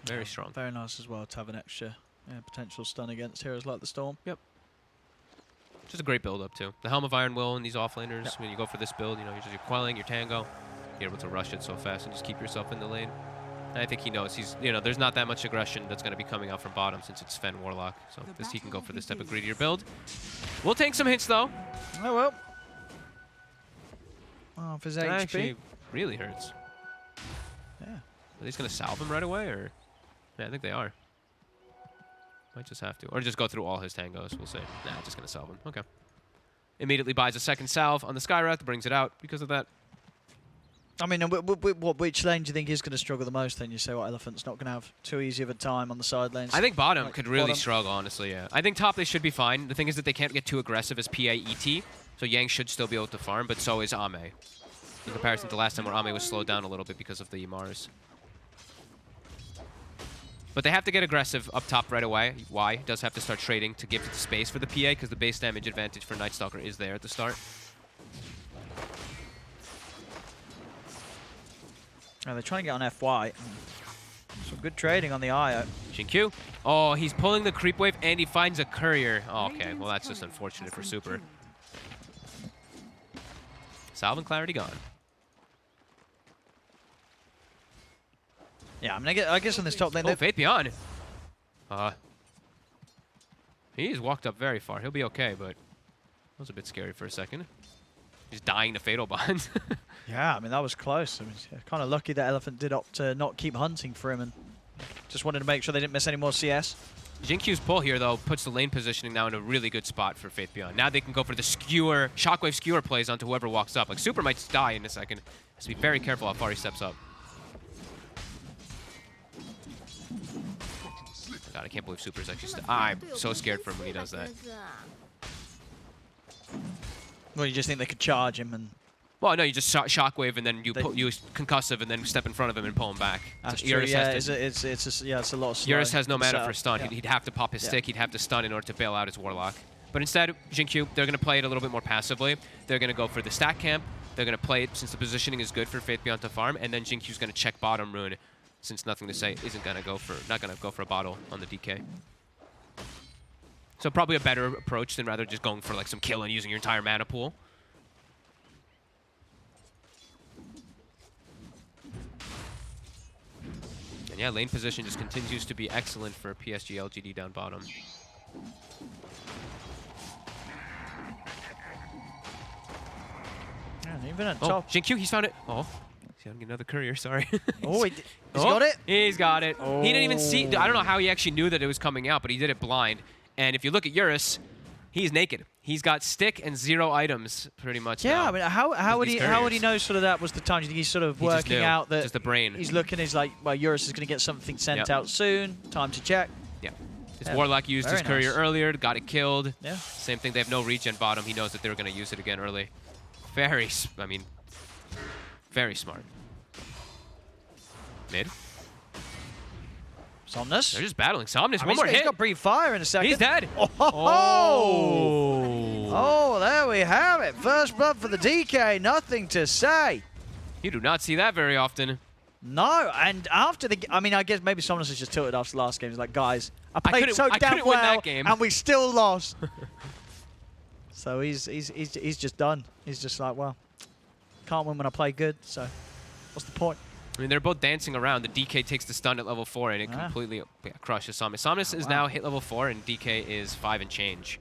Very strong. Very nice as well to have an extra potential stun against heroes like the Storm. Yep. Just a great build up too. The Helm of Iron Will and these offlaners, when you go for this build, you know, you're quelling your Tango. You're able to rush it so fast and just keep yourself in the lane. And I think he knows you know, there's not that much aggression that's going to be coming out from bottom since it's Sven Warlock. So he can go for this type of greedier build. We'll take some hits though. Oh well. Oh, if his HP actually really hurts. Yeah. Are they just going to salve him right away, or? Yeah, I think they are. Might just have to. Or just go through all his tangos, we'll see. Nah, just going to salve him. Okay. Immediately buys a second salve on the Skywrath, brings it out because of that. I mean, which lane do you think is going to struggle the most then? You say, what, Elephant's not going to have too easy of a time on the side lanes? I think bottom could really struggle, honestly, yeah. I think top they should be fine. The thing is that they can't get too aggressive as PA-ET, so Yang should still be able to farm, but so is Ame. In comparison to last time where Ame was slowed down a little bit because of the Mars. But they have to get aggressive up top right away. Y does have to start trading to give it the space for the PA because the base damage advantage for Night Stalker is there at the start. Oh, they're trying to get on FY. Some good trading on the IO. Q. Oh, he's pulling the creep wave and he finds a courier. Oh, okay, well that's just unfortunate for Super. Salve and Clarity gone. Yeah, I mean, I guess on this top lane... Oh, Faithbeyond. He's walked up very far. He'll be okay, but that was a bit scary for a second. He's dying to Fatal Bond. Yeah, I mean, that was close. I mean, kind of lucky that Elephant did opt to not keep hunting for him and just wanted to make sure they didn't miss any more CS. Jinkyu's pull here, though, puts the lane positioning now in a really good spot for Faithbeyond. Now they can go for the skewer, shockwave skewer plays onto whoever walks up. Like, Super might die in a second. Has to be very careful how far he steps up. God, I can't believe Super's actually... I'm so scared for him when he does that. Well, you just think they could charge him and... Well, no, you just shockwave and then you use concussive and then step in front of him and pull him back. That's true, yeah, it's a lot of slow. Eurus has no mana for stun. Yeah. He'd have to pop his stick, he'd have to stun in order to bail out his Warlock. But instead, Jinkyu, they're going to play it a little bit more passively. They're going to go for the stack camp. They're going to play it since the positioning is good for Faithbeyond to farm, and then Jinkyu's going to check bottom rune since Nothing to Say isn't going to go for, not going to go for a bottle on the DK. So probably a better approach than rather just going for like some kill and using your entire mana pool. And yeah, lane position just continues to be excellent for PSG.LGD down bottom. Yeah, even at top. Jinkyu, he's found it. Oh, he's getting another courier, sorry. Oh, he's got it? He's got it. Oh. He didn't even see, I don't know how he actually knew that it was coming out, but he did it blind. And if you look at Eurus, he's naked. He's got stick and 0 items, pretty much. Yeah, now. I mean, how would he know sort of that was the time? Do you think he's sort of working out that just the brain? He's looking. He's like, well, Eurus is going to get something sent out soon. Time to check. Yeah. His Warlock used his courier earlier, got it killed. Yeah. Same thing. They have no regen bottom. He knows that they were going to use it again early. Very, I mean, very smart. Mid. Somnus. They're just battling. Somnus, one more hit. He's got Breathe Fire in a second. He's dead. Oh, there we have it. First blood for the DK. Nothing to say. You do not see that very often. No, and after the... I mean, I guess maybe Somnus is just tilted after the last game. He's like, guys, I played so damn well, win that game. and we still lost. So he's just done. He's just like, well, can't win when I play good, so what's the point? I mean, they're both dancing around. The DK takes the stun at level 4, and it completely crushes Somnus. Somnus is now hit level 4, and DK is 5 and change.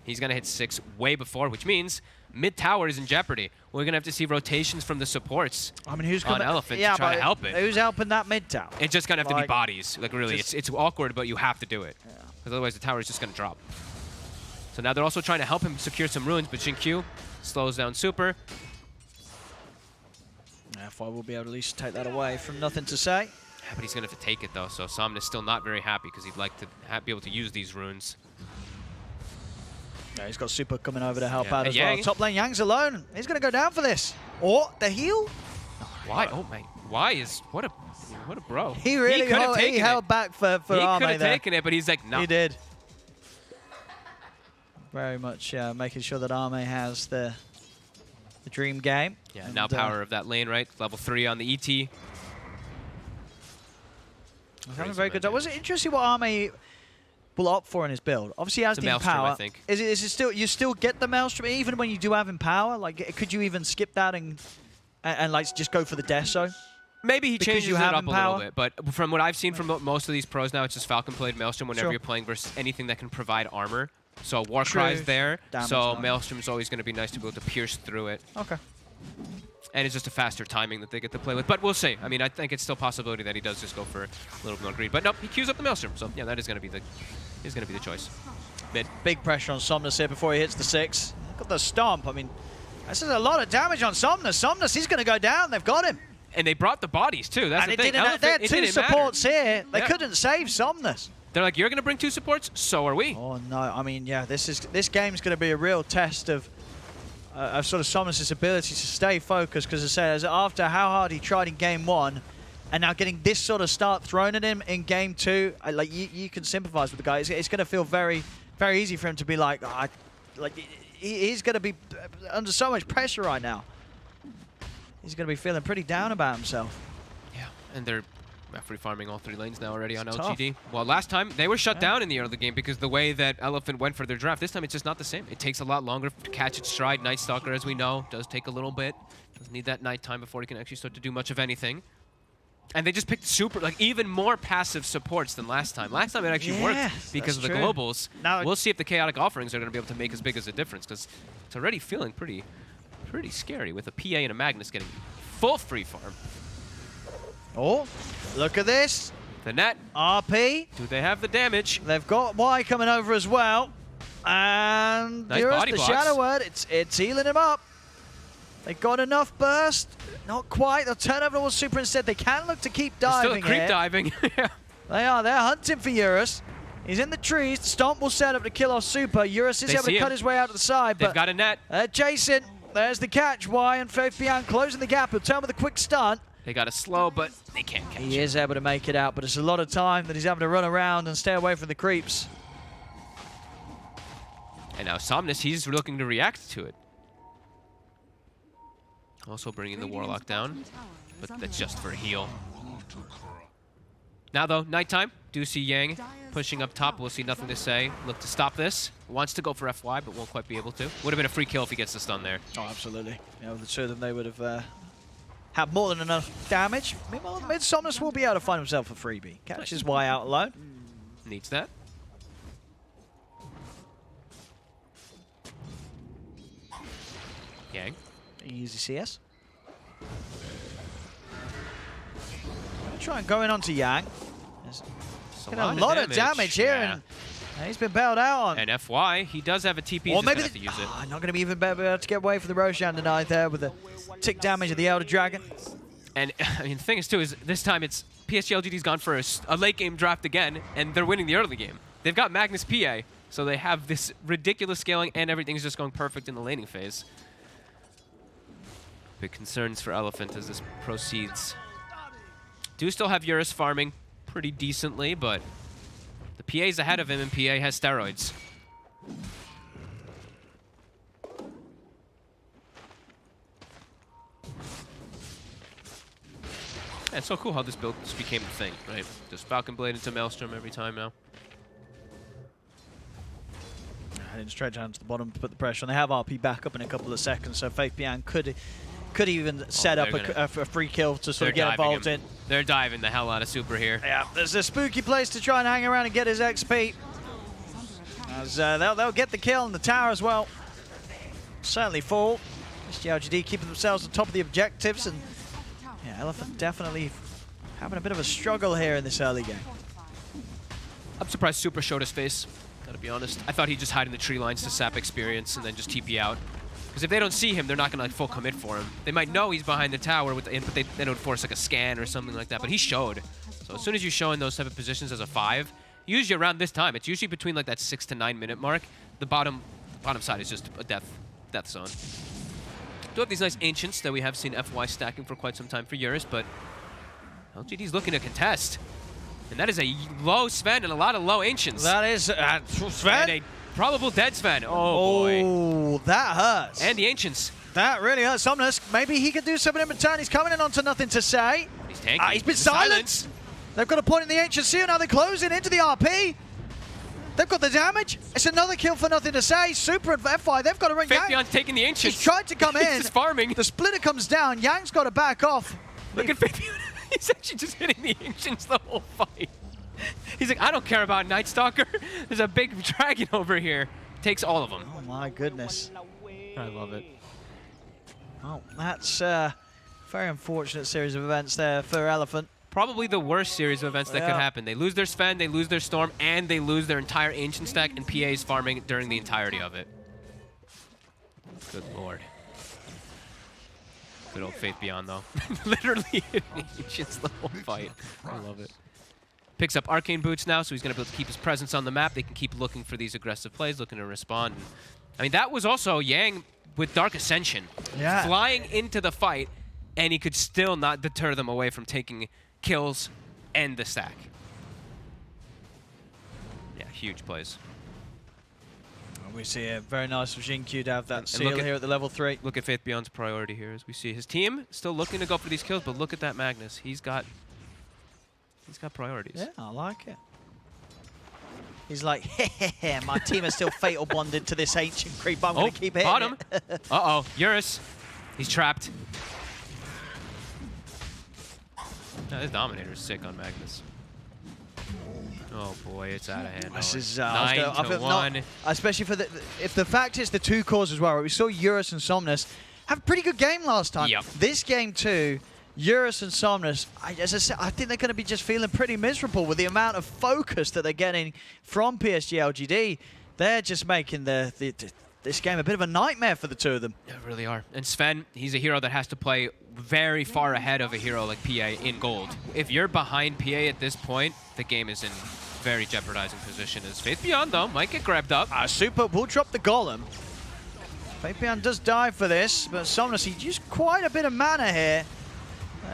He's going to hit 6 way before, which means mid-tower is in jeopardy. We're going to have to see rotations from the supports who's on Elephant to try to help it. Who's helping that mid-tower? It's just going to have to be bodies. Like, really, it's awkward, but you have to do it. Because otherwise the tower is just going to drop. So now they're also trying to help him secure some runes, but Q slows down super. FY will be able to at least take that away from nothing to say. Yeah, but he's going to have to take it, though, so Somnus still not very happy because he'd like to be able to use these runes. Yeah, he's got super coming over to help out as well. Top lane Yang's alone. He's going to go down for this. Or the heal? Why? Oh, my. Why is... What a bro. He really held back for Arme there. He could have taken it, but he's like, no. He did. Very much making sure that Arme has the dream game. Yeah, and now power of that lane, right? Level 3 on the ET. He's having a very good job. Was it interesting what Arme will opt for in his build? Obviously, he has the Empower. I think. Is it still, you still get the Maelstrom even when you do have Empower? Like, could you even skip that and like just go for the Deso? Maybe he changes it up a little bit, but from what I've seen from most of these pros now, it's just Falcon Blade Maelstrom whenever you're playing versus anything that can provide armor. So Warcry's there, so Maelstrom's always going to be nice to be able to pierce through it. Okay. And it's just a faster timing that they get to play with. But we'll see. I mean, I think it's still a possibility that he does just go for a little more greed. But nope, he queues up the Maelstrom. So yeah, that is going to be the choice. Mid. Big pressure on Somnus here before he hits the 6. Got the stomp. I mean, this is a lot of damage on Somnus. Somnus, he's going to go down. They've got him. And they brought the bodies too. That's the thing. They had 2 supports here. They couldn't save Somnus. They're like, you're going to bring 2 supports? So are we. Oh, no. I mean, yeah, this game's going to be a real test of sort of Somnus' ability to stay focused, because as I said, after how hard he tried in Game 1, and now getting this sort of start thrown at him in Game 2, like you can sympathize with the guy. It's going to feel very, very easy for him to be like, he's going to be under so much pressure right now. He's going to be feeling pretty down about himself. Yeah, and they're free farming all 3 lanes now already on LGD. Well, last time they were shut down in the early game because the way that Elephant went for their draft. This time it's just not the same. It takes a lot longer to catch its stride. Night Stalker, as we know, does take a little bit. Doesn't need that nighttime before he can actually start to do much of anything. And they just picked super, like even more passive supports than last time. Last time it actually worked because of the globals. Now we'll see if the chaotic offerings are going to be able to make as big as a difference, because it's already feeling pretty scary with a PA and a Magnus getting full free farm. Oh, look at this. The net. RP. Do they have the damage? They've got Y coming over as well. And nice here's the Shadow Word. It's healing him up. They got enough burst. Not quite. They'll turn over towards Super instead. They can look to keep diving. Still creep diving. Yeah. They are. They're hunting for Eurus. He's in the trees. Stomp will set up to kill off Super. Eurus is able to cut his way out to the side. They've got a net. Jason. There's the catch. Y and Fabian closing the gap. He'll turn with a quick stun. They got a slow, but they can't catch him. He is able to make it out, but it's a lot of time that he's having to run around and stay away from the creeps. And now Somnus, he's looking to react to it. Also bringing the Warlock down, but that's just for a heal. Now though, nighttime. Do see Yang pushing up top. We'll see nothing to say. Look to stop this. Wants to go for FY, but won't quite be able to. Would have been a free kill if he gets the stun there. Oh, absolutely. Yeah, with the 2 of them, they would have had more than enough damage. Meanwhile, mid Somnus will be able to find himself a freebie. Catches Y out alone. Needs that. Yang. Easy CS. Try and going on to Yang. There's a lot of damage here, and he's been bailed out on. And FY, he does have a TP, he's maybe have to use it. Not going to be even better to get away from the Roshan tonight there with the tick damage of the Elder Dragon. And I mean, the thing is too, is this time it's PSG.LGD's gone for a late game draft again, and they're winning the early game. They've got Magnus PA, so they have this ridiculous scaling, and everything's just going perfect in the laning phase. Big concerns for Elephant as this proceeds. Do still have Eurus farming pretty decently, but the PA's ahead of him, and PA has steroids. Yeah, it's so cool how this build just became a thing, right? Just Falcon Blade into Maelstrom every time now. Heading straight down to the bottom to put the pressure on. They have RP back up in a couple of seconds, so Faith Bian could Could even set up a free kill to sort of get involved in. They're diving the hell out of Super here. Yeah, there's a spooky place to try and hang around and get his XP. As they'll get the kill on the tower as well. Certainly fall. PSG.LGD keeping themselves on top of the objectives, and yeah, Elephant definitely having a bit of a struggle here in this early game. I'm surprised Super showed his face, gotta be honest. I thought he'd just hide in the tree lines to sap experience and then just TP out. Because if they don't see him, they're not gonna like full commit for him. They might know he's behind the tower, but they would force like a scan or something like that. But he showed. So as soon as you show in those type of positions as a 5, usually around this time, it's usually between like that 6 to 9 minute mark. The bottom side is just a death zone. Do have these nice Ancients that we have seen FY stacking for quite some time for Eurus, but LGD's looking to contest. And that is a low Sven and a lot of low Ancients. That is Sven. And a probable dead Sven. Oh boy. Oh, that hurts. And the Ancients. That really hurts. Somnus, maybe he could do something in return. He's coming in onto nothing to say. He's tanking. He's been silenced. They've got a point in the Ancient Seal. Now they're closing into the RP. They've got the damage. It's another kill for nothing to say. Super and FY, they've got to ring Yang. Faithbeyond's taking the Ancients. He's tried to come in. He's just farming. The splitter comes down. Yang's got to back off. Look at Faithbeyond. He's actually just hitting the Ancients the whole fight. He's like, I don't care about Night Stalker. There's a big dragon over here. Takes all of them. Oh my goodness. I love it. Well, that's a very unfortunate series of events there for Elephant. Probably the worst series of events that could happen. They lose their Sven, they lose their Storm, and they lose their entire Ancient stack, and PA is farming during the entirety of it. Good lord. Good old Faithbeyond, though. Literally hitting Ancients the whole fight. I love it. Picks up Arcane Boots now, so he's going to be able to keep his presence on the map. They can keep looking for these aggressive plays, looking to respond. And, I mean, that was also Yang with Dark Ascension. Yeah. Flying into the fight, and he could still not deter them away from taking kills and the stack. Yeah, huge plays. We see a very nice of Xingqiu to have that seal here at the level 3. Look at Faithbeyond's priority here as we see his team still looking to go for these kills, but look at that Magnus. He's got priorities. Yeah, I like it. He's like, heh, my team is still fatal bonded to this ancient creep. I'm going to keep hitting bottom. Uh-oh, Eurus. He's trapped. No, this Dominator is sick on Magnus. Oh boy, it's out of hand. This is 9-1. Especially for if the fact is the two cores as well. Right? We saw Eurus and Somnus have a pretty good game last time. Yep. This game too, Eurus and Somnus, as I said, I think they're going to be just feeling pretty miserable with the amount of focus that they're getting from PSG.LGD. They're just making this game a bit of a nightmare for the two of them. They really are. And Sven, he's a hero that has to play very far ahead of a hero like PA in gold. If you're behind PA at this point, the game is in very jeopardizing position. As Faithbeyond, though, might get grabbed up. Super will drop the Golem. Faithbeyond does die for this, but Somnus, he used quite a bit of mana here.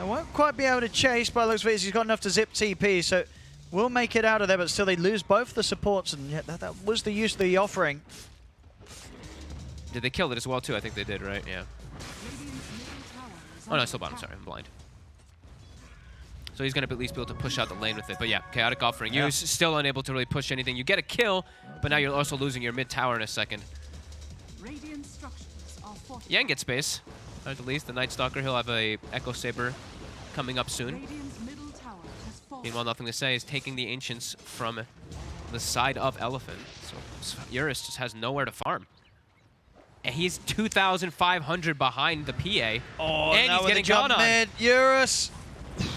Won't quite be able to chase, by the looks of it. He's got enough to zip TP, so will make it out of there, but still they lose both the supports, and yeah, that was the use of the offering. Did they kill it as well, too? I think they did, right? Yeah. Oh, no, still bottom. Sorry, I'm blind. So he's going to at least be able to push out the lane with it. But yeah, Chaotic Offering use, still unable to really push anything. You get a kill, but now you're also losing your mid tower in a second. Yang gets space. At the least, the Night Stalker, he'll have a Echo Saber coming up soon. Meanwhile, Nothing to Say is taking the Ancients from the side of Elephant. So Eurus just has nowhere to farm. And he's 2,500 behind the PA. Oh, and he's getting gone on. Mid, Eurus.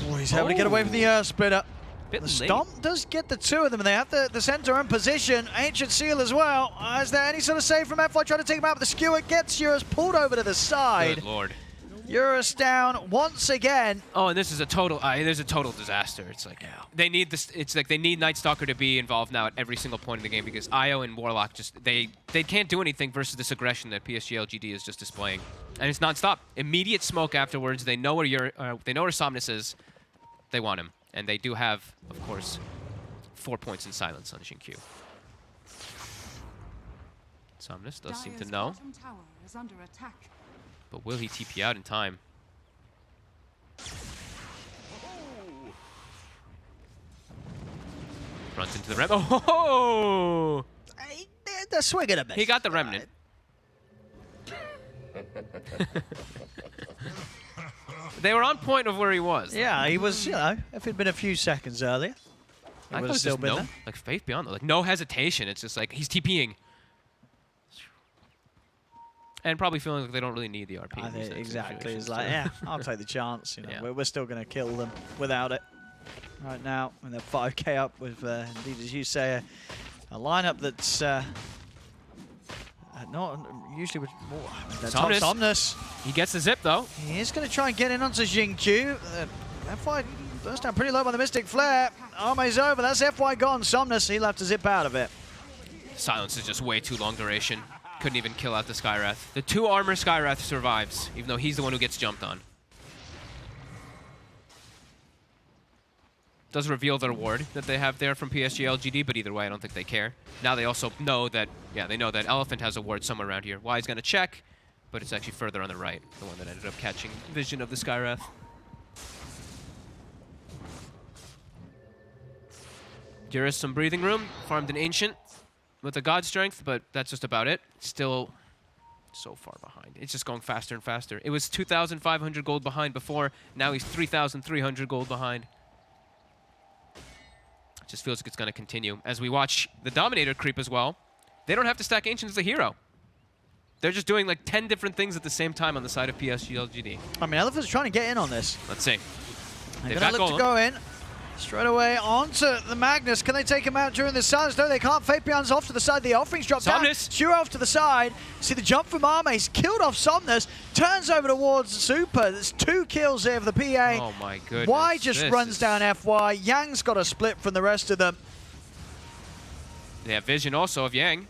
Oh, he's able to get away from the Earth Splitter. The Stomp late. does get the two of them, and they have the center in position. Ancient Seal as well. Is there any sort of save from FY trying to take him out? But the skewer gets Eurus pulled over to the side. Good lord. Eurus down once again. Oh, and this is a total. There's a total disaster. It's like they need this. It's like they need Night Stalker to be involved now at every single point in the game because Io and Warlock just they can't do anything versus this aggression that PSG.LGD is just displaying, and it's nonstop. Immediate smoke afterwards. They know where Somnus is. They want him, and they do have, of course, 4 points in silence on Xingqiu. Somnus does seem to know. But will he TP out in time? Runs into the Remnant. Oh! The swing and a miss. He got the Remnant. They were on point of where he was. Yeah, he was, you know, if it'd been a few seconds earlier, he would have still been there. Like, Faith Beyond, like, no hesitation. It's just like, he's TPing. And probably feeling like they don't really need the RP. I think exactly. He's like, yeah, I'll take the chance. You know, we're still going to kill them without it. Right now, when they're 5k up with, indeed, as you say, a lineup that's not usually with more. Somnus. He gets the zip, though. He is going to try and get in onto Jingju. FY burst down pretty low by the Mystic Flare. Arme's over. That's FY gone. Somnus, he'll have to zip out of it. Silence is just way too long duration. Couldn't even kill out the Skywrath. The 2 armor Skywrath survives, even though he's the one who gets jumped on. Does reveal the reward that they have there from PSG.LGD, but either way, I don't think they care. Now they also know that, they know that Elephant has a ward somewhere around here. Y's going to check, but it's actually further on the right, the one that ended up catching vision of the Skywrath. Here is some breathing room, farmed an Ancient with a God Strength, but that's just about it. Still so far behind. It's just going faster and faster. It was 2,500 gold behind before. Now he's 3,300 gold behind. It just feels like it's going to continue. As we watch the Dominator creep as well, they don't have to stack Ancient as a hero. They're just doing like 10 different things at the same time on the side of PSG.LGD. I mean, Elephant's trying to get in on this. Let's see. They're going to look to go in. Straight away onto the Magnus. Can they take him out during the silence? No, they can't. Faith Beyond's off to the side. The offerings drop down. Shiro off to the side. See the jump from Arme. He's killed off Somnus. Turns over towards Super. There's 2 kills here for the PA. Oh my goodness. Y just runs down FY. Yang's got a split from the rest of them. They have vision also of Yang.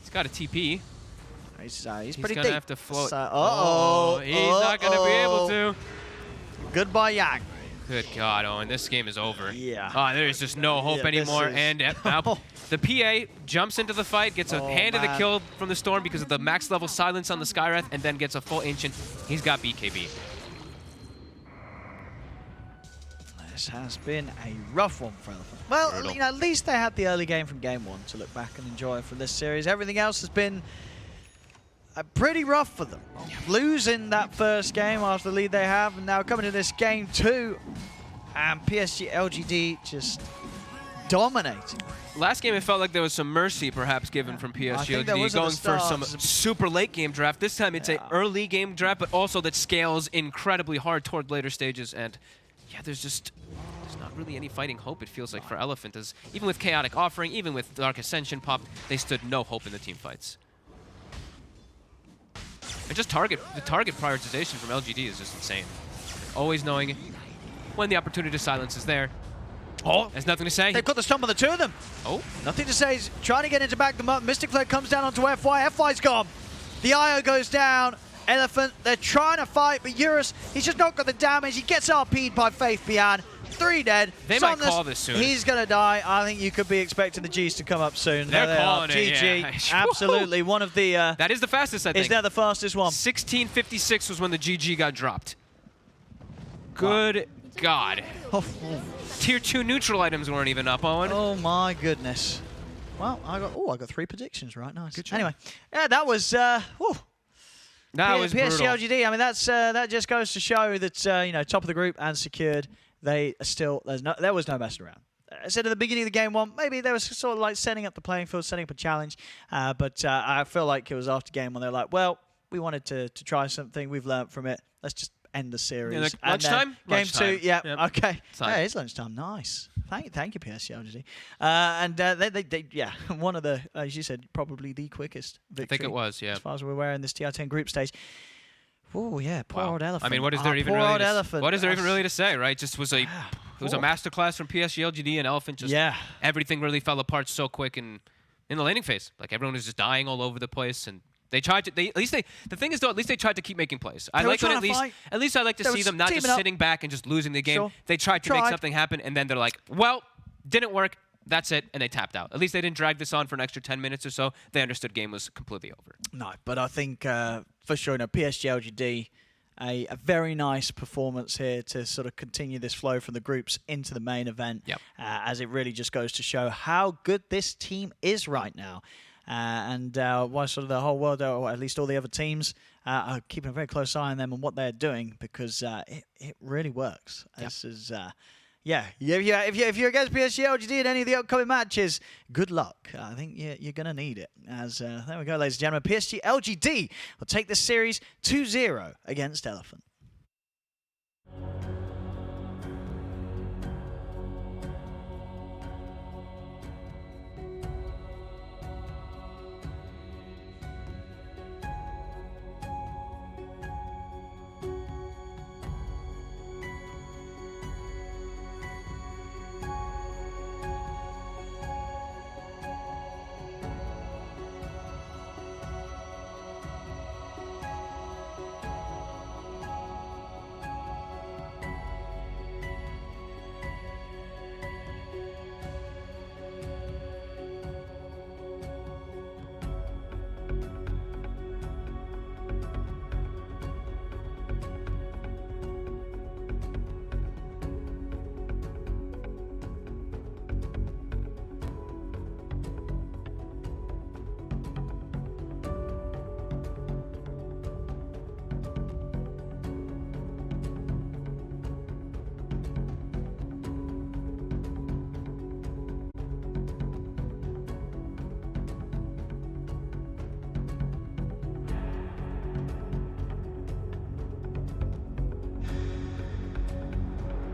He's got a TP. He's pretty deep. He's gonna have to float. He's He's not gonna be able to. Goodbye, Yang. Good God, Owen, this game is over. Yeah. Oh, there's just no hope anymore. And now the PA jumps into the fight, gets a hand of the kill from the Storm because of the max level silence on the Skywrath, and then gets a full Ancient. He's got BKB. This has been a rough one for Elephant. Well, you know, at least they had the early game from game 1 to look back and enjoy from this series. Everything else has been pretty rough for them. Losing that first game after the lead they have, and now coming to this game 2, and PSG.LGD just dominating. Last game, it felt like there was some mercy perhaps given from PSG.LGD going for some super late game draft. This time it's an early game draft, but also that scales incredibly hard toward later stages. And yeah, there's not really any fighting hope, it feels like, for Elephant. As even with Chaotic Offering, even with Dark Ascension popped, they stood no hope in the team fights. And just the target prioritization from LGD is just insane. Always knowing when the opportunity to silence is there. Oh, there's nothing to say. They've got the stump on the 2 of them. Oh, nothing to say. He's trying to get in to back them up. Mystic Flare comes down onto FY. FY's gone. The IO goes down. Elephant, they're trying to fight, but Eurus, he's just not got the damage. He gets RP'd by Faith Beyond. 3 dead. They might call this soon. He's going to die. I think you could be expecting the Gs to come up soon. They're calling it, GG. Yeah. Absolutely. One of the... that is the fastest, I think. Is that the fastest one? 16:56 was when the GG got dropped. Good God. Tier 2 neutral items weren't even up, Owen. Oh, my goodness. Well, I got 3 predictions right. Nice. Good job. Anyway, yeah, that was... That was brutal. PSG.LGD. I mean, that just goes to show that you know, top of the group and secured. They are still there was no messing around. I said at the beginning of the game 1, maybe they were sort of like setting up the playing field, setting up a challenge. But I feel like it was after game 1 they're like, well, we wanted to try something. We've learned from it. Let's just end the series. Yeah, like lunchtime? Game 2, yeah, yep. Okay. Yeah, it's lunchtime. Nice. Thank you, PSG.LGD. And they one of the, as you said, probably the quickest victory. I think it was, yeah. As far as we're aware in this TR10 group stage. Oh yeah, poor old Elephant. I mean, what is there even really to say, right? Just was a it was a masterclass from PSG.LGD, and Elephant just everything really fell apart so quick in the laning phase. Like everyone was just dying all over the place, and they tried to. The thing is though, at least they tried to keep making plays. I like when at least I like to see them not just sitting back and just losing the game. Sure. They tried to make something happen, and then they're like, well, didn't work. That's it, and they tapped out. At least they didn't drag this on for an extra 10 minutes or so. They understood game was completely over. No, but I think for sure, you know, PSG.LGD, a very nice performance here to sort of continue this flow from the groups into the main event. Yep. As it really just goes to show how good this team is right now. and why sort of the whole world, or at least all the other teams, are keeping a very close eye on them and what they're doing, because it really works. This is. Yeah, if you're against PSG.LGD in any of the upcoming matches, good luck. I think you're going to need it. As there we go, ladies and gentlemen. PSG.LGD will take this series 2-0 against Elephant.